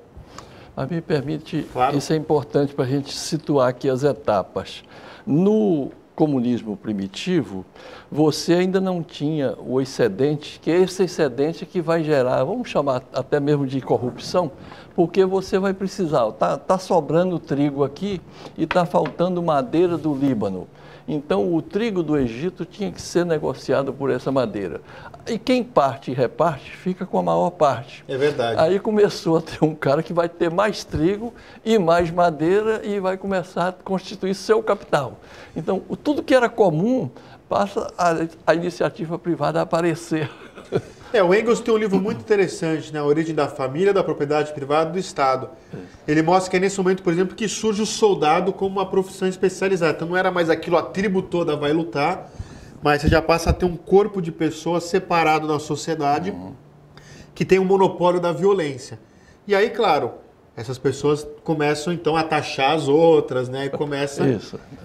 Mas me permite, claro. Isso é importante para a gente situar aqui as etapas. No comunismo primitivo, você ainda não tinha o excedente, que é esse excedente que vai gerar, vamos chamar até mesmo de corrupção, porque você vai precisar, tá sobrando trigo aqui e está faltando madeira do Líbano. Então, o trigo do Egito tinha que ser negociado por essa madeira. E quem parte e reparte, fica com a maior parte. É verdade. Aí começou a ter um cara que vai ter mais trigo e mais madeira e vai começar a constituir seu capital. Então, tudo que era comum, passa a iniciativa privada a aparecer. O Engels tem um livro muito interessante, né? A Origem da Família, da Propriedade Privada e do Estado. Ele mostra que é nesse momento, por exemplo, que surge o soldado como uma profissão especializada. Então não era mais aquilo, a tribo toda vai lutar, mas você já passa a ter um corpo de pessoas separado da sociedade que tem um monopólio da violência. E aí, claro, essas pessoas começam então a taxar as outras, né? E começa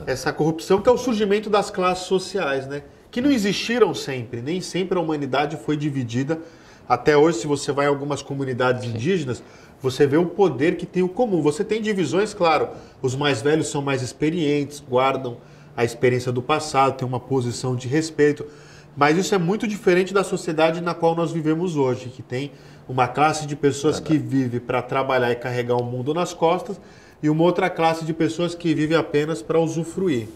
essa corrupção, que é o surgimento das classes sociais, né? Que não existiram sempre, nem sempre a humanidade foi dividida. Até hoje, se você vai em algumas comunidades indígenas, você vê o poder que tem o comum. Você tem divisões, claro, os mais velhos são mais experientes, guardam a experiência do passado, têm uma posição de respeito, mas isso é muito diferente da sociedade na qual nós vivemos hoje, que tem uma classe de pessoas que vive para trabalhar e carregar o mundo nas costas e uma outra classe de pessoas que vive apenas para usufruir.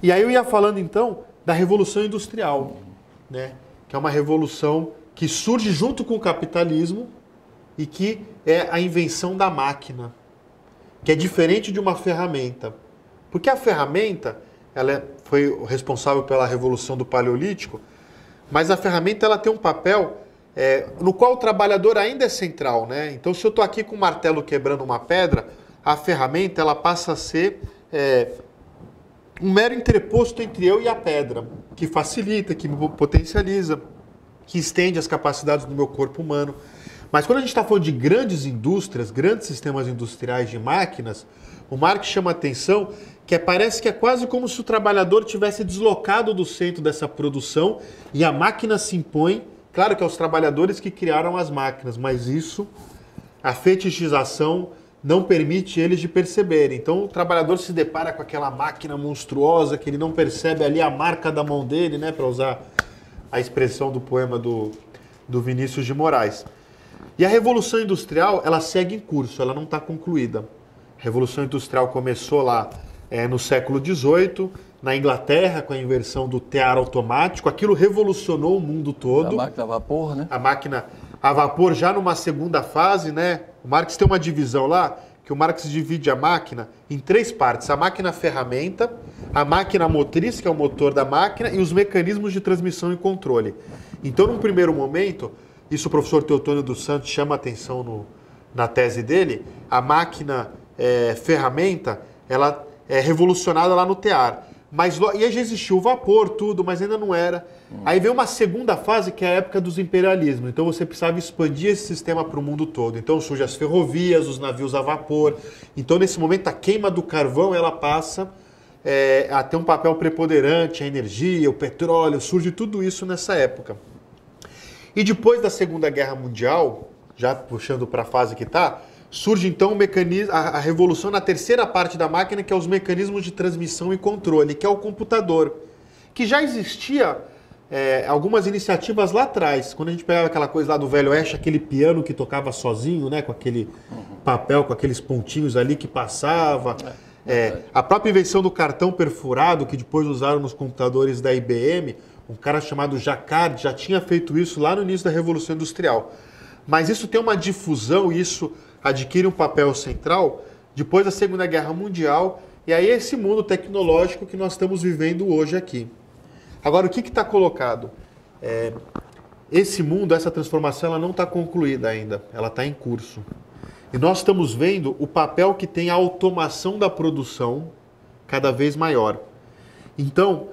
E aí eu ia falando então da Revolução Industrial, né? Que é uma revolução que surge junto com o capitalismo e que é a invenção da máquina, que é diferente de uma ferramenta. Porque a ferramenta ela foi responsável pela Revolução do Paleolítico, mas a ferramenta ela tem um papel no qual o trabalhador ainda é central, né? Então, se eu estou aqui com um martelo quebrando uma pedra, a ferramenta ela passa a ser um mero entreposto entre eu e a pedra, que facilita, que me potencializa, que estende as capacidades do meu corpo humano. Mas quando a gente está falando de grandes indústrias, grandes sistemas industriais de máquinas, o Marx chama a atenção que parece que é quase como se o trabalhador tivesse deslocado do centro dessa produção e a máquina se impõe. Claro que é os trabalhadores que criaram as máquinas, mas isso, a fetichização não permite eles de perceberem. Então o trabalhador se depara com aquela máquina monstruosa que ele não percebe ali a marca da mão dele, né, para usar a expressão do poema do Vinícius de Moraes. E a Revolução Industrial, ela segue em curso, ela não está concluída. A Revolução Industrial começou lá no século XVIII, na Inglaterra, com a invenção do tear automático. Aquilo revolucionou o mundo todo. A máquina a vapor, né? A máquina a vapor já numa segunda fase, né? O Marx tem uma divisão lá, que o Marx divide a máquina em 3 partes. A máquina ferramenta, a máquina motriz, que é o motor da máquina, e os mecanismos de transmissão e controle. Então, num primeiro momento, isso o professor Teotônio dos Santos chama a atenção na tese dele, a máquina ferramenta, ela é revolucionada lá no tear. E aí já existiu o vapor, tudo, mas ainda não era. Aí vem uma segunda fase, que é a época dos imperialismos. Então você precisava expandir esse sistema para o mundo todo. Então surgem as ferrovias, os navios a vapor. Então nesse momento a queima do carvão ela passa a ter um papel preponderante, a energia, o petróleo, surge tudo isso nessa época. E depois da Segunda Guerra Mundial, já puxando para a fase que está, surge então a revolução na terceira parte da máquina, que é os mecanismos de transmissão e controle, que é o computador, que já existia algumas iniciativas lá atrás, quando a gente pegava aquela coisa lá do Velho Oeste, aquele piano que tocava sozinho, né, com aquele papel, com aqueles pontinhos ali que passava, a própria invenção do cartão perfurado, que depois usaram nos computadores da IBM, um cara chamado Jacquard já tinha feito isso lá no início da Revolução Industrial. Mas isso tem uma difusão, isso adquire um papel central depois da Segunda Guerra Mundial, e aí é esse mundo tecnológico que nós estamos vivendo hoje aqui. Agora, o que está colocado? Esse mundo, essa transformação, ela não está concluída ainda, ela está em curso. E nós estamos vendo o papel que tem a automação da produção cada vez maior. Então,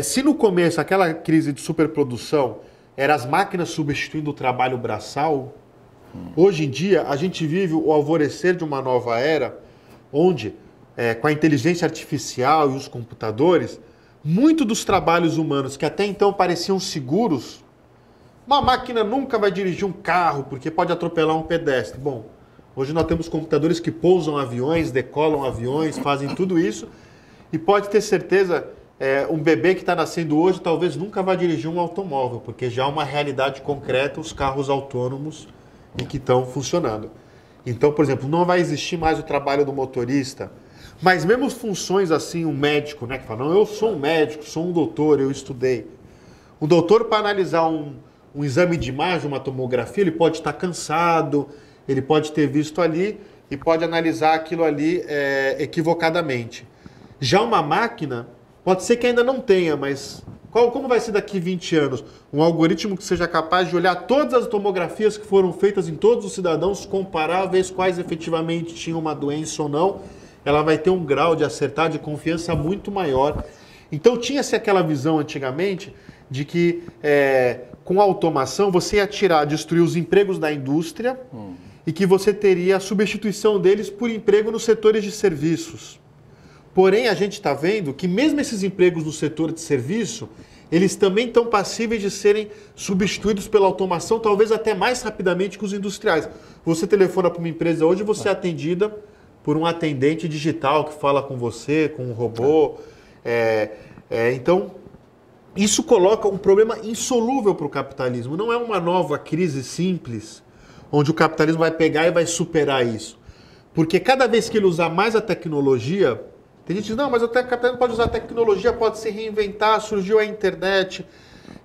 se no começo aquela crise de superprodução era as máquinas substituindo o trabalho braçal, hoje em dia a gente vive o alvorecer de uma nova era, onde, com a inteligência artificial e os computadores, muito dos trabalhos humanos que até então pareciam seguros, uma máquina nunca vai dirigir um carro porque pode atropelar um pedestre. Bom, hoje nós temos computadores que pousam aviões, decolam aviões, fazem tudo isso, e pode ter certeza, um bebê que está nascendo hoje talvez nunca vai dirigir um automóvel, porque já é uma realidade concreta os carros autônomos e que estão funcionando. Então, por exemplo, não vai existir mais o trabalho do motorista, mas mesmo funções assim, um médico, né, que fala, não, eu sou um médico, sou um doutor, eu estudei. O doutor, para analisar um exame de imagem, uma tomografia, ele pode estar cansado, ele pode ter visto ali e pode analisar aquilo ali equivocadamente. Já uma máquina, pode ser que ainda não tenha, mas Como vai ser daqui 20 anos? Um algoritmo que seja capaz de olhar todas as tomografias que foram feitas em todos os cidadãos, comparar, ver quais efetivamente tinham uma doença ou não. Ela vai ter um grau de acertar, de confiança muito maior. Então tinha-se aquela visão antigamente de que com a automação você ia destruir os empregos da indústria e que você teria a substituição deles por emprego nos setores de serviços. Porém, a gente está vendo que mesmo esses empregos no setor de serviço, eles também estão passíveis de serem substituídos pela automação, talvez até mais rapidamente que os industriais. Você telefona para uma empresa hoje, você é atendida por um atendente digital que fala com você, com um robô. Então, isso coloca um problema insolúvel para o capitalismo. Não é uma nova crise simples, onde o capitalismo vai pegar e vai superar isso. Porque cada vez que ele usar mais a tecnologia... Tem gente que diz, não, mas o capitalismo pode usar a tecnologia, pode se reinventar, surgiu a internet.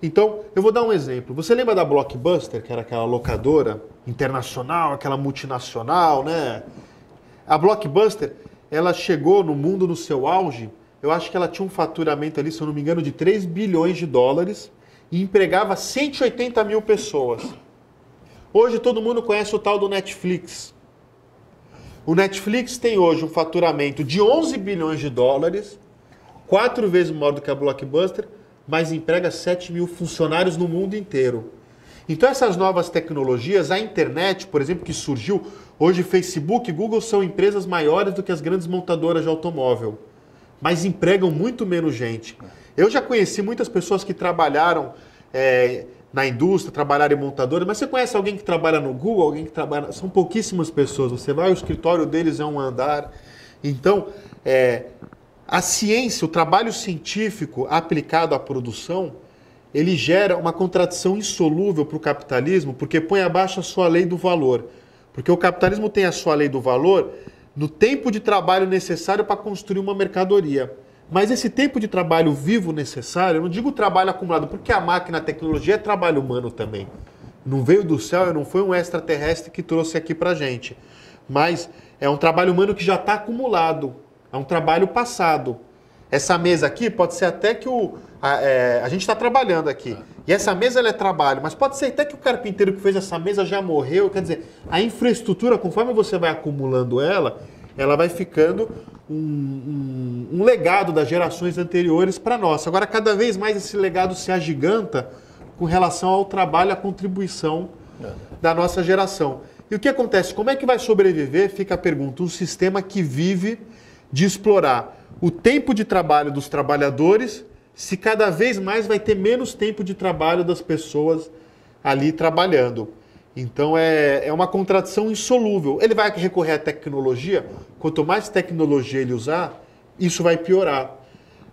Então, eu vou dar um exemplo. Você lembra da Blockbuster, que era aquela locadora internacional, aquela multinacional, né? A Blockbuster, ela chegou no mundo no seu auge, eu acho que ela tinha um faturamento ali, se eu não me engano, de 3 bilhões de dólares e empregava 180 mil pessoas. Hoje todo mundo conhece o tal do Netflix. O Netflix tem hoje um faturamento de 11 bilhões de dólares, 4 vezes maior do que a Blockbuster, mas emprega 7 mil funcionários no mundo inteiro. Então essas novas tecnologias, a internet, por exemplo, que surgiu, hoje Facebook e Google são empresas maiores do que as grandes montadoras de automóvel, mas empregam muito menos gente. Eu já conheci muitas pessoas que trabalharam na indústria, trabalharam em montadoras, mas você conhece alguém que trabalha no Google, alguém que trabalha... São pouquíssimas pessoas, você vai, o escritório deles é um andar. Então, a ciência, o trabalho científico aplicado à produção, ele gera uma contradição insolúvel para o capitalismo, porque põe abaixo a sua lei do valor. Porque o capitalismo tem a sua lei do valor no tempo de trabalho necessário para construir uma mercadoria. Mas esse tempo de trabalho vivo necessário, eu não digo trabalho acumulado, porque a máquina, a tecnologia é trabalho humano também. Não veio do céu, não foi um extraterrestre que trouxe aqui pra gente. Mas é um trabalho humano que já está acumulado, é um trabalho passado. Essa mesa aqui pode ser até que a gente está trabalhando aqui. E essa mesa ela é trabalho, mas pode ser até que o carpinteiro que fez essa mesa já morreu. Quer dizer, a infraestrutura, conforme você vai acumulando ela vai ficando um legado das gerações anteriores para nós. Agora, cada vez mais esse legado se agiganta com relação ao trabalho, à contribuição da nossa geração. E o que acontece? Como é que vai sobreviver, fica a pergunta, um sistema que vive de explorar o tempo de trabalho dos trabalhadores, se cada vez mais vai ter menos tempo de trabalho das pessoas ali trabalhando. Então é uma contradição insolúvel. Ele vai recorrer à tecnologia, quanto mais tecnologia ele usar, isso vai piorar.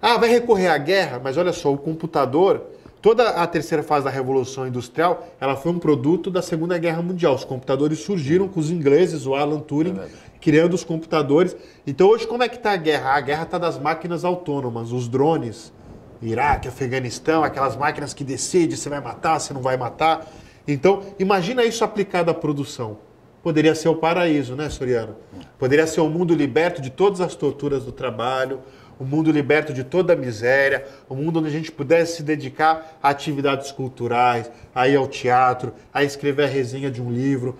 Vai recorrer à guerra, mas olha só, o computador, toda a terceira fase da Revolução Industrial, ela foi um produto da Segunda Guerra Mundial. Os computadores surgiram com os ingleses, o Alan Turing, criando os computadores. Então hoje como é que está a guerra? A guerra está das máquinas autônomas, os drones, Iraque, Afeganistão, aquelas máquinas que decidem se vai matar, se não vai matar. Então, imagina isso aplicado à produção. Poderia ser o paraíso, né, Soriano? Poderia ser um mundo liberto de todas as torturas do trabalho, um mundo liberto de toda a miséria, um mundo onde a gente pudesse se dedicar a atividades culturais, a ir ao teatro, a escrever a resenha de um livro.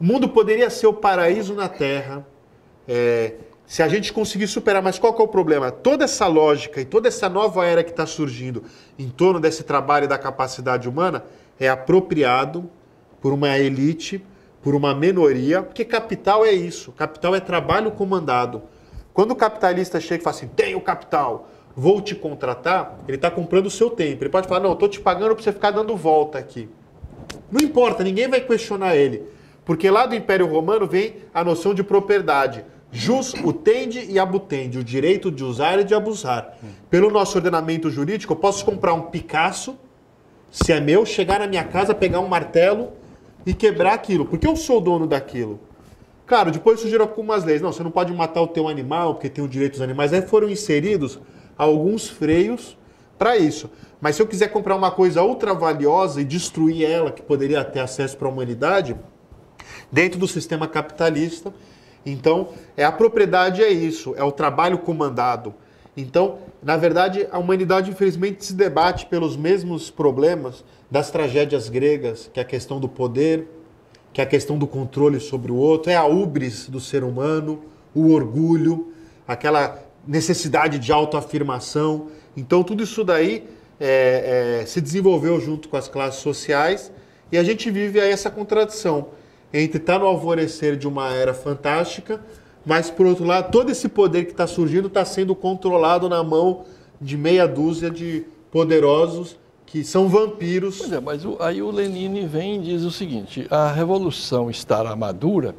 O mundo poderia ser o paraíso na Terra, se a gente conseguir superar. Mas qual que é o problema? Toda essa lógica e toda essa nova era que está surgindo em torno desse trabalho e da capacidade humana é apropriado por uma elite, por uma minoria, porque capital é isso, capital é trabalho comandado. Quando o capitalista chega e fala assim, tenho capital, vou te contratar, ele está comprando o seu tempo. Ele pode falar, não, estou te pagando para você ficar dando volta aqui. Não importa, ninguém vai questionar ele, porque lá do Império Romano vem a noção de propriedade. Jus utendi e abutendi, o direito de usar e de abusar. Pelo nosso ordenamento jurídico, eu posso comprar um Picasso, se é meu, chegar na minha casa, pegar um martelo e quebrar aquilo, porque eu sou o dono daquilo. Claro, depois surgiram algumas leis. Não, você não pode matar o teu animal, porque tem o direito dos animais. Aí foram inseridos alguns freios para isso. Mas se eu quiser comprar uma coisa ultra valiosa e destruir ela, que poderia ter acesso para a humanidade, dentro do sistema capitalista, então a propriedade é isso, é o trabalho comandado. Então, na verdade, a humanidade, infelizmente, se debate pelos mesmos problemas das tragédias gregas, que é a questão do poder, que é a questão do controle sobre o outro, é a ubris do ser humano, o orgulho, aquela necessidade de autoafirmação. Então, tudo isso daí se desenvolveu junto com as classes sociais e a gente vive aí essa contradição entre estar no alvorecer de uma era fantástica, mas, por outro lado, todo esse poder que está surgindo está sendo controlado na mão de meia dúzia de poderosos que são vampiros. Pois é, mas aí o Lenin vem e diz o seguinte: a revolução estará madura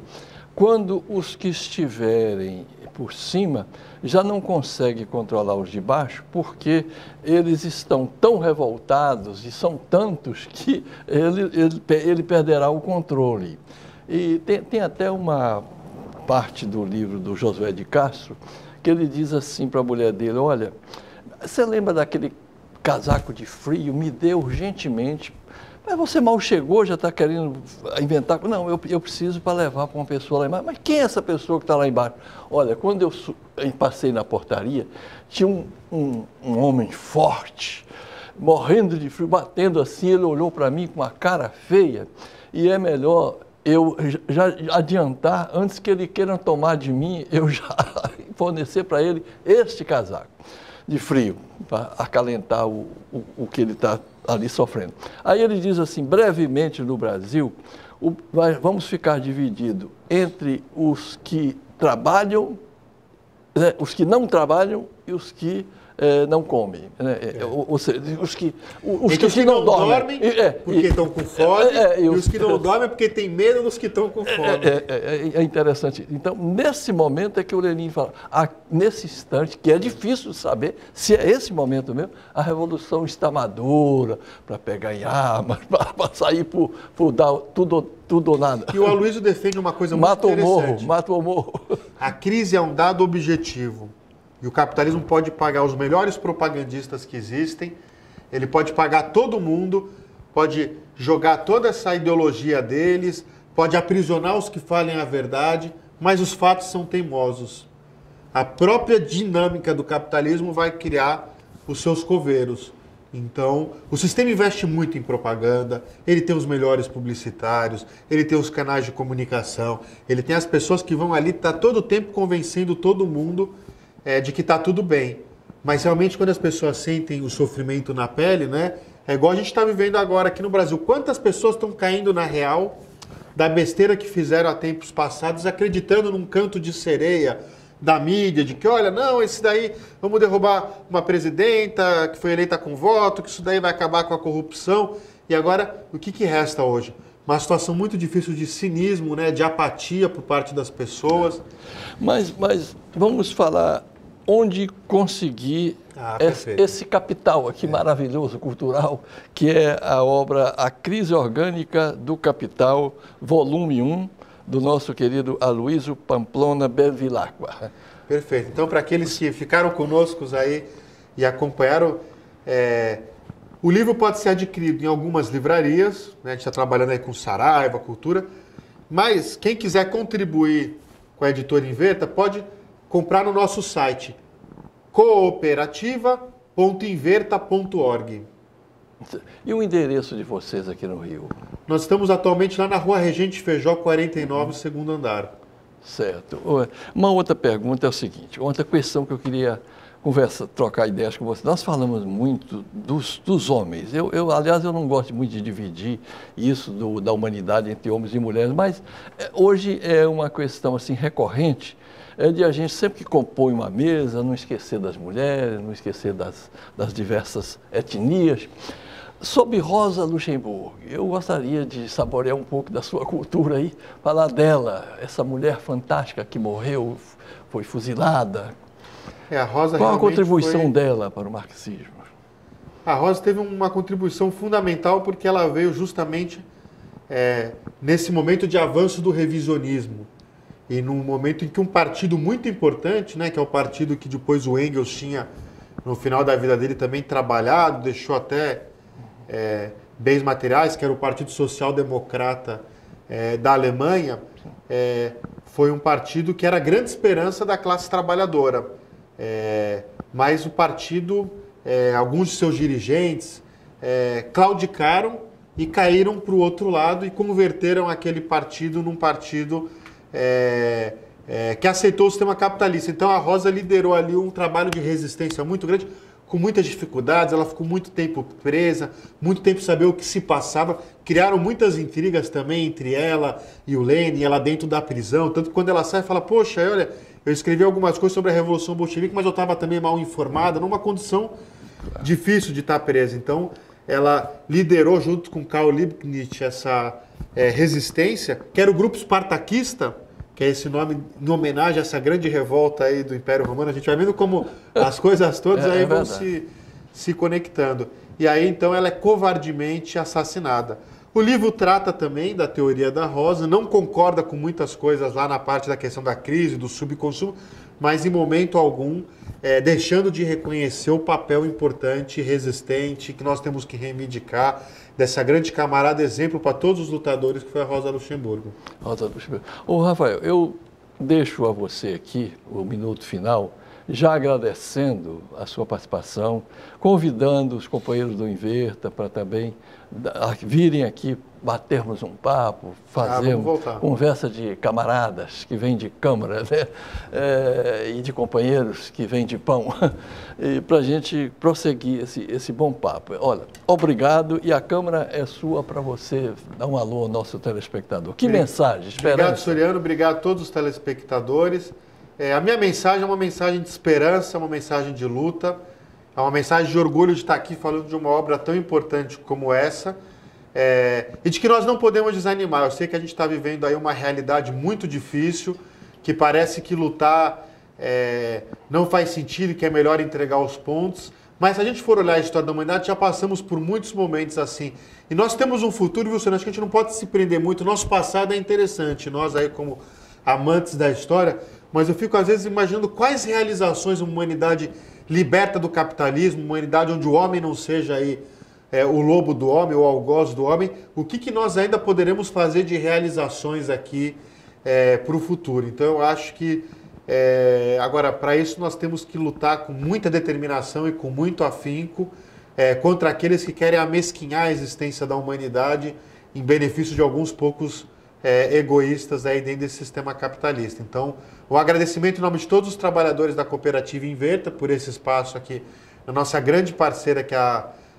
quando os que estiverem por cima já não conseguem controlar os de baixo, porque eles estão tão revoltados e são tantos que ele perderá o controle. E tem até uma parte do livro do Josué de Castro que ele diz assim para a mulher dele: olha, você lembra daquele casaco de frio? Me dê urgentemente. Mas você mal chegou, já está querendo inventar. Não, eu preciso para levar para uma pessoa lá embaixo. Mas quem é essa pessoa que está lá embaixo? Olha, quando eu passei na portaria, tinha um homem forte, morrendo de frio, batendo assim. Ele olhou para mim com uma cara feia. E é melhor eu já adiantar, antes que ele queira tomar de mim, eu já fornecer para ele este casaco de frio, para acalentar o que ele está ali sofrendo. Aí ele diz assim: brevemente no Brasil, vamos ficar divididos entre os que trabalham, os que não trabalham e os que não comem. Ou seja, os que não dormem porque estão com fome, e os que não dormem porque têm medo dos que estão com fome. É interessante. Então, nesse momento é que o Lenin fala, nesse instante, que é difícil saber se é esse momento mesmo, a revolução está madura para pegar em armas, para sair por dar tudo ou nada. E o Aloysio defende uma coisa muito interessante. Mata o morro. A crise é um dado objetivo. E o capitalismo pode pagar os melhores propagandistas que existem, ele pode pagar todo mundo, pode jogar toda essa ideologia deles, pode aprisionar os que falem a verdade, mas os fatos são teimosos. A própria dinâmica do capitalismo vai criar os seus coveiros. Então, o sistema investe muito em propaganda, ele tem os melhores publicitários, ele tem os canais de comunicação, ele tem as pessoas que vão ali, tá todo o tempo convencendo todo mundo de que está tudo bem. Mas realmente quando as pessoas sentem o sofrimento na pele, né? É igual a gente está vivendo agora aqui no Brasil. Quantas pessoas estão caindo na real da besteira que fizeram há tempos passados, acreditando num canto de sereia da mídia, de que, olha, não, esse daí, vamos derrubar uma presidenta que foi eleita com voto, que isso daí vai acabar com a corrupção. E agora, o que resta hoje? Uma situação muito difícil de cinismo, né? De apatia por parte das pessoas. Mas vamos falar onde conseguir esse capital aqui maravilhoso, cultural, que é a obra A Crise Orgânica do Capital, volume 1, do nosso querido Aloysio Pamplona Bevilacqua. Perfeito. Então, para aqueles que ficaram conosco aí e acompanharam, o livro pode ser adquirido em algumas livrarias, né? A gente está trabalhando aí com Saraiva, Cultura, mas quem quiser contribuir com a editora Inverta pode comprar no nosso site cooperativa.inverta.org. E o endereço de vocês aqui no Rio? Nós estamos atualmente lá na Rua Regente Feijó, 49, segundo andar. Certo. Uma outra pergunta é o seguinte, outra questão que eu queria trocar ideias com você. Nós falamos muito dos homens. Aliás, eu não gosto muito de dividir isso da humanidade entre homens e mulheres, mas hoje é uma questão assim recorrente, de a gente sempre que compõe uma mesa, não esquecer das mulheres, não esquecer das diversas etnias. Sobre Rosa Luxemburgo, eu gostaria de saborear um pouco da sua cultura aí, falar dela, essa mulher fantástica que morreu, foi fuzilada. A Rosa Qual a contribuição dela para o marxismo? A Rosa teve uma contribuição fundamental porque ela veio justamente nesse momento de avanço do revisionismo. E num momento em que um partido muito importante, né, que é o partido que depois o Engels tinha, no final da vida dele, também trabalhado, deixou até bens materiais, que era o Partido Social Democrata da Alemanha, foi um partido que era a grande esperança da classe trabalhadora. mas o partido, alguns de seus dirigentes, claudicaram e caíram para o outro lado e converteram aquele partido num partido que aceitou o sistema capitalista. Então a Rosa liderou ali um trabalho de resistência muito grande, com muitas dificuldades, ela ficou muito tempo presa, muito tempo sem saber o que se passava. Criaram muitas intrigas também entre ela e o Lênin, ela dentro da prisão. Tanto que quando ela sai, fala, poxa, olha, eu escrevi algumas coisas sobre a Revolução Bolchevique, mas eu estava também mal informada, numa condição difícil de estar presa. Então, ela liderou junto com Karl Liebknecht essa resistência, que era o grupo espartaquista, que é esse nome em homenagem a essa grande revolta aí do Império Romano. A gente vai vendo como as coisas todas aí vão se conectando. E aí, então, ela é covardemente assassinada. O livro trata também da teoria da Rosa, não concorda com muitas coisas lá na parte da questão da crise, do subconsumo, mas em momento algum, deixando de reconhecer o papel importante e resistente que nós temos que reivindicar dessa grande camarada, exemplo para todos os lutadores, que foi a Rosa Luxemburgo. Rosa Luxemburgo. Ô, Rafael, eu deixo a você aqui o minuto final, já agradecendo a sua participação, convidando os companheiros do Inverta para também virem aqui, batermos um papo, fazermos conversa de camaradas que vêm de câmara, né? E de companheiros que vêm de pão, e para a gente prosseguir esse bom papo. Olha, obrigado, e a câmara é sua para você dar um alô ao nosso telespectador. Que mensagem, esperança. Obrigado, Soriano, obrigado a todos os telespectadores. A minha mensagem é uma mensagem de esperança, uma mensagem de luta, é uma mensagem de orgulho de estar aqui falando de uma obra tão importante como essa, e de que nós não podemos desanimar. Eu sei que a gente está vivendo aí uma realidade muito difícil, que parece que lutar não faz sentido e que é melhor entregar os pontos, mas se a gente for olhar a história da humanidade, já passamos por muitos momentos assim. E nós temos um futuro, viu, Senhor? Acho que a gente não pode se prender muito. Nosso passado é interessante, nós aí como amantes da história, mas eu fico às vezes imaginando quais realizações a humanidade liberta do capitalismo, uma humanidade onde o homem não seja aí o lobo do homem ou o algoz do homem, o que nós ainda poderemos fazer de realizações aqui para o futuro. Então eu acho que agora, para isso nós temos que lutar com muita determinação e com muito afinco contra aqueles que querem amesquinhar a existência da humanidade em benefício de alguns poucos egoístas aí dentro desse sistema capitalista. Então, o agradecimento em nome de todos os trabalhadores da cooperativa Inverta por esse espaço aqui, na nossa grande parceira que é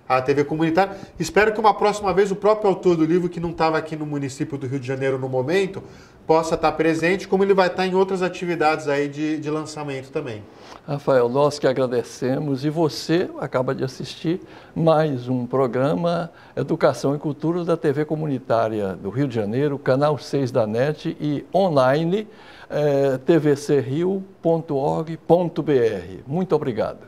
a TV Comunitária. Espero que uma próxima vez o próprio autor do livro, que não estava aqui no município do Rio de Janeiro no momento, possa estar presente, como ele vai estar em outras atividades aí de lançamento também. Rafael, nós que agradecemos, e você acaba de assistir mais um programa Educação e Cultura da TV Comunitária do Rio de Janeiro, canal 6 da NET e online tvcrio.org.br. Muito obrigado.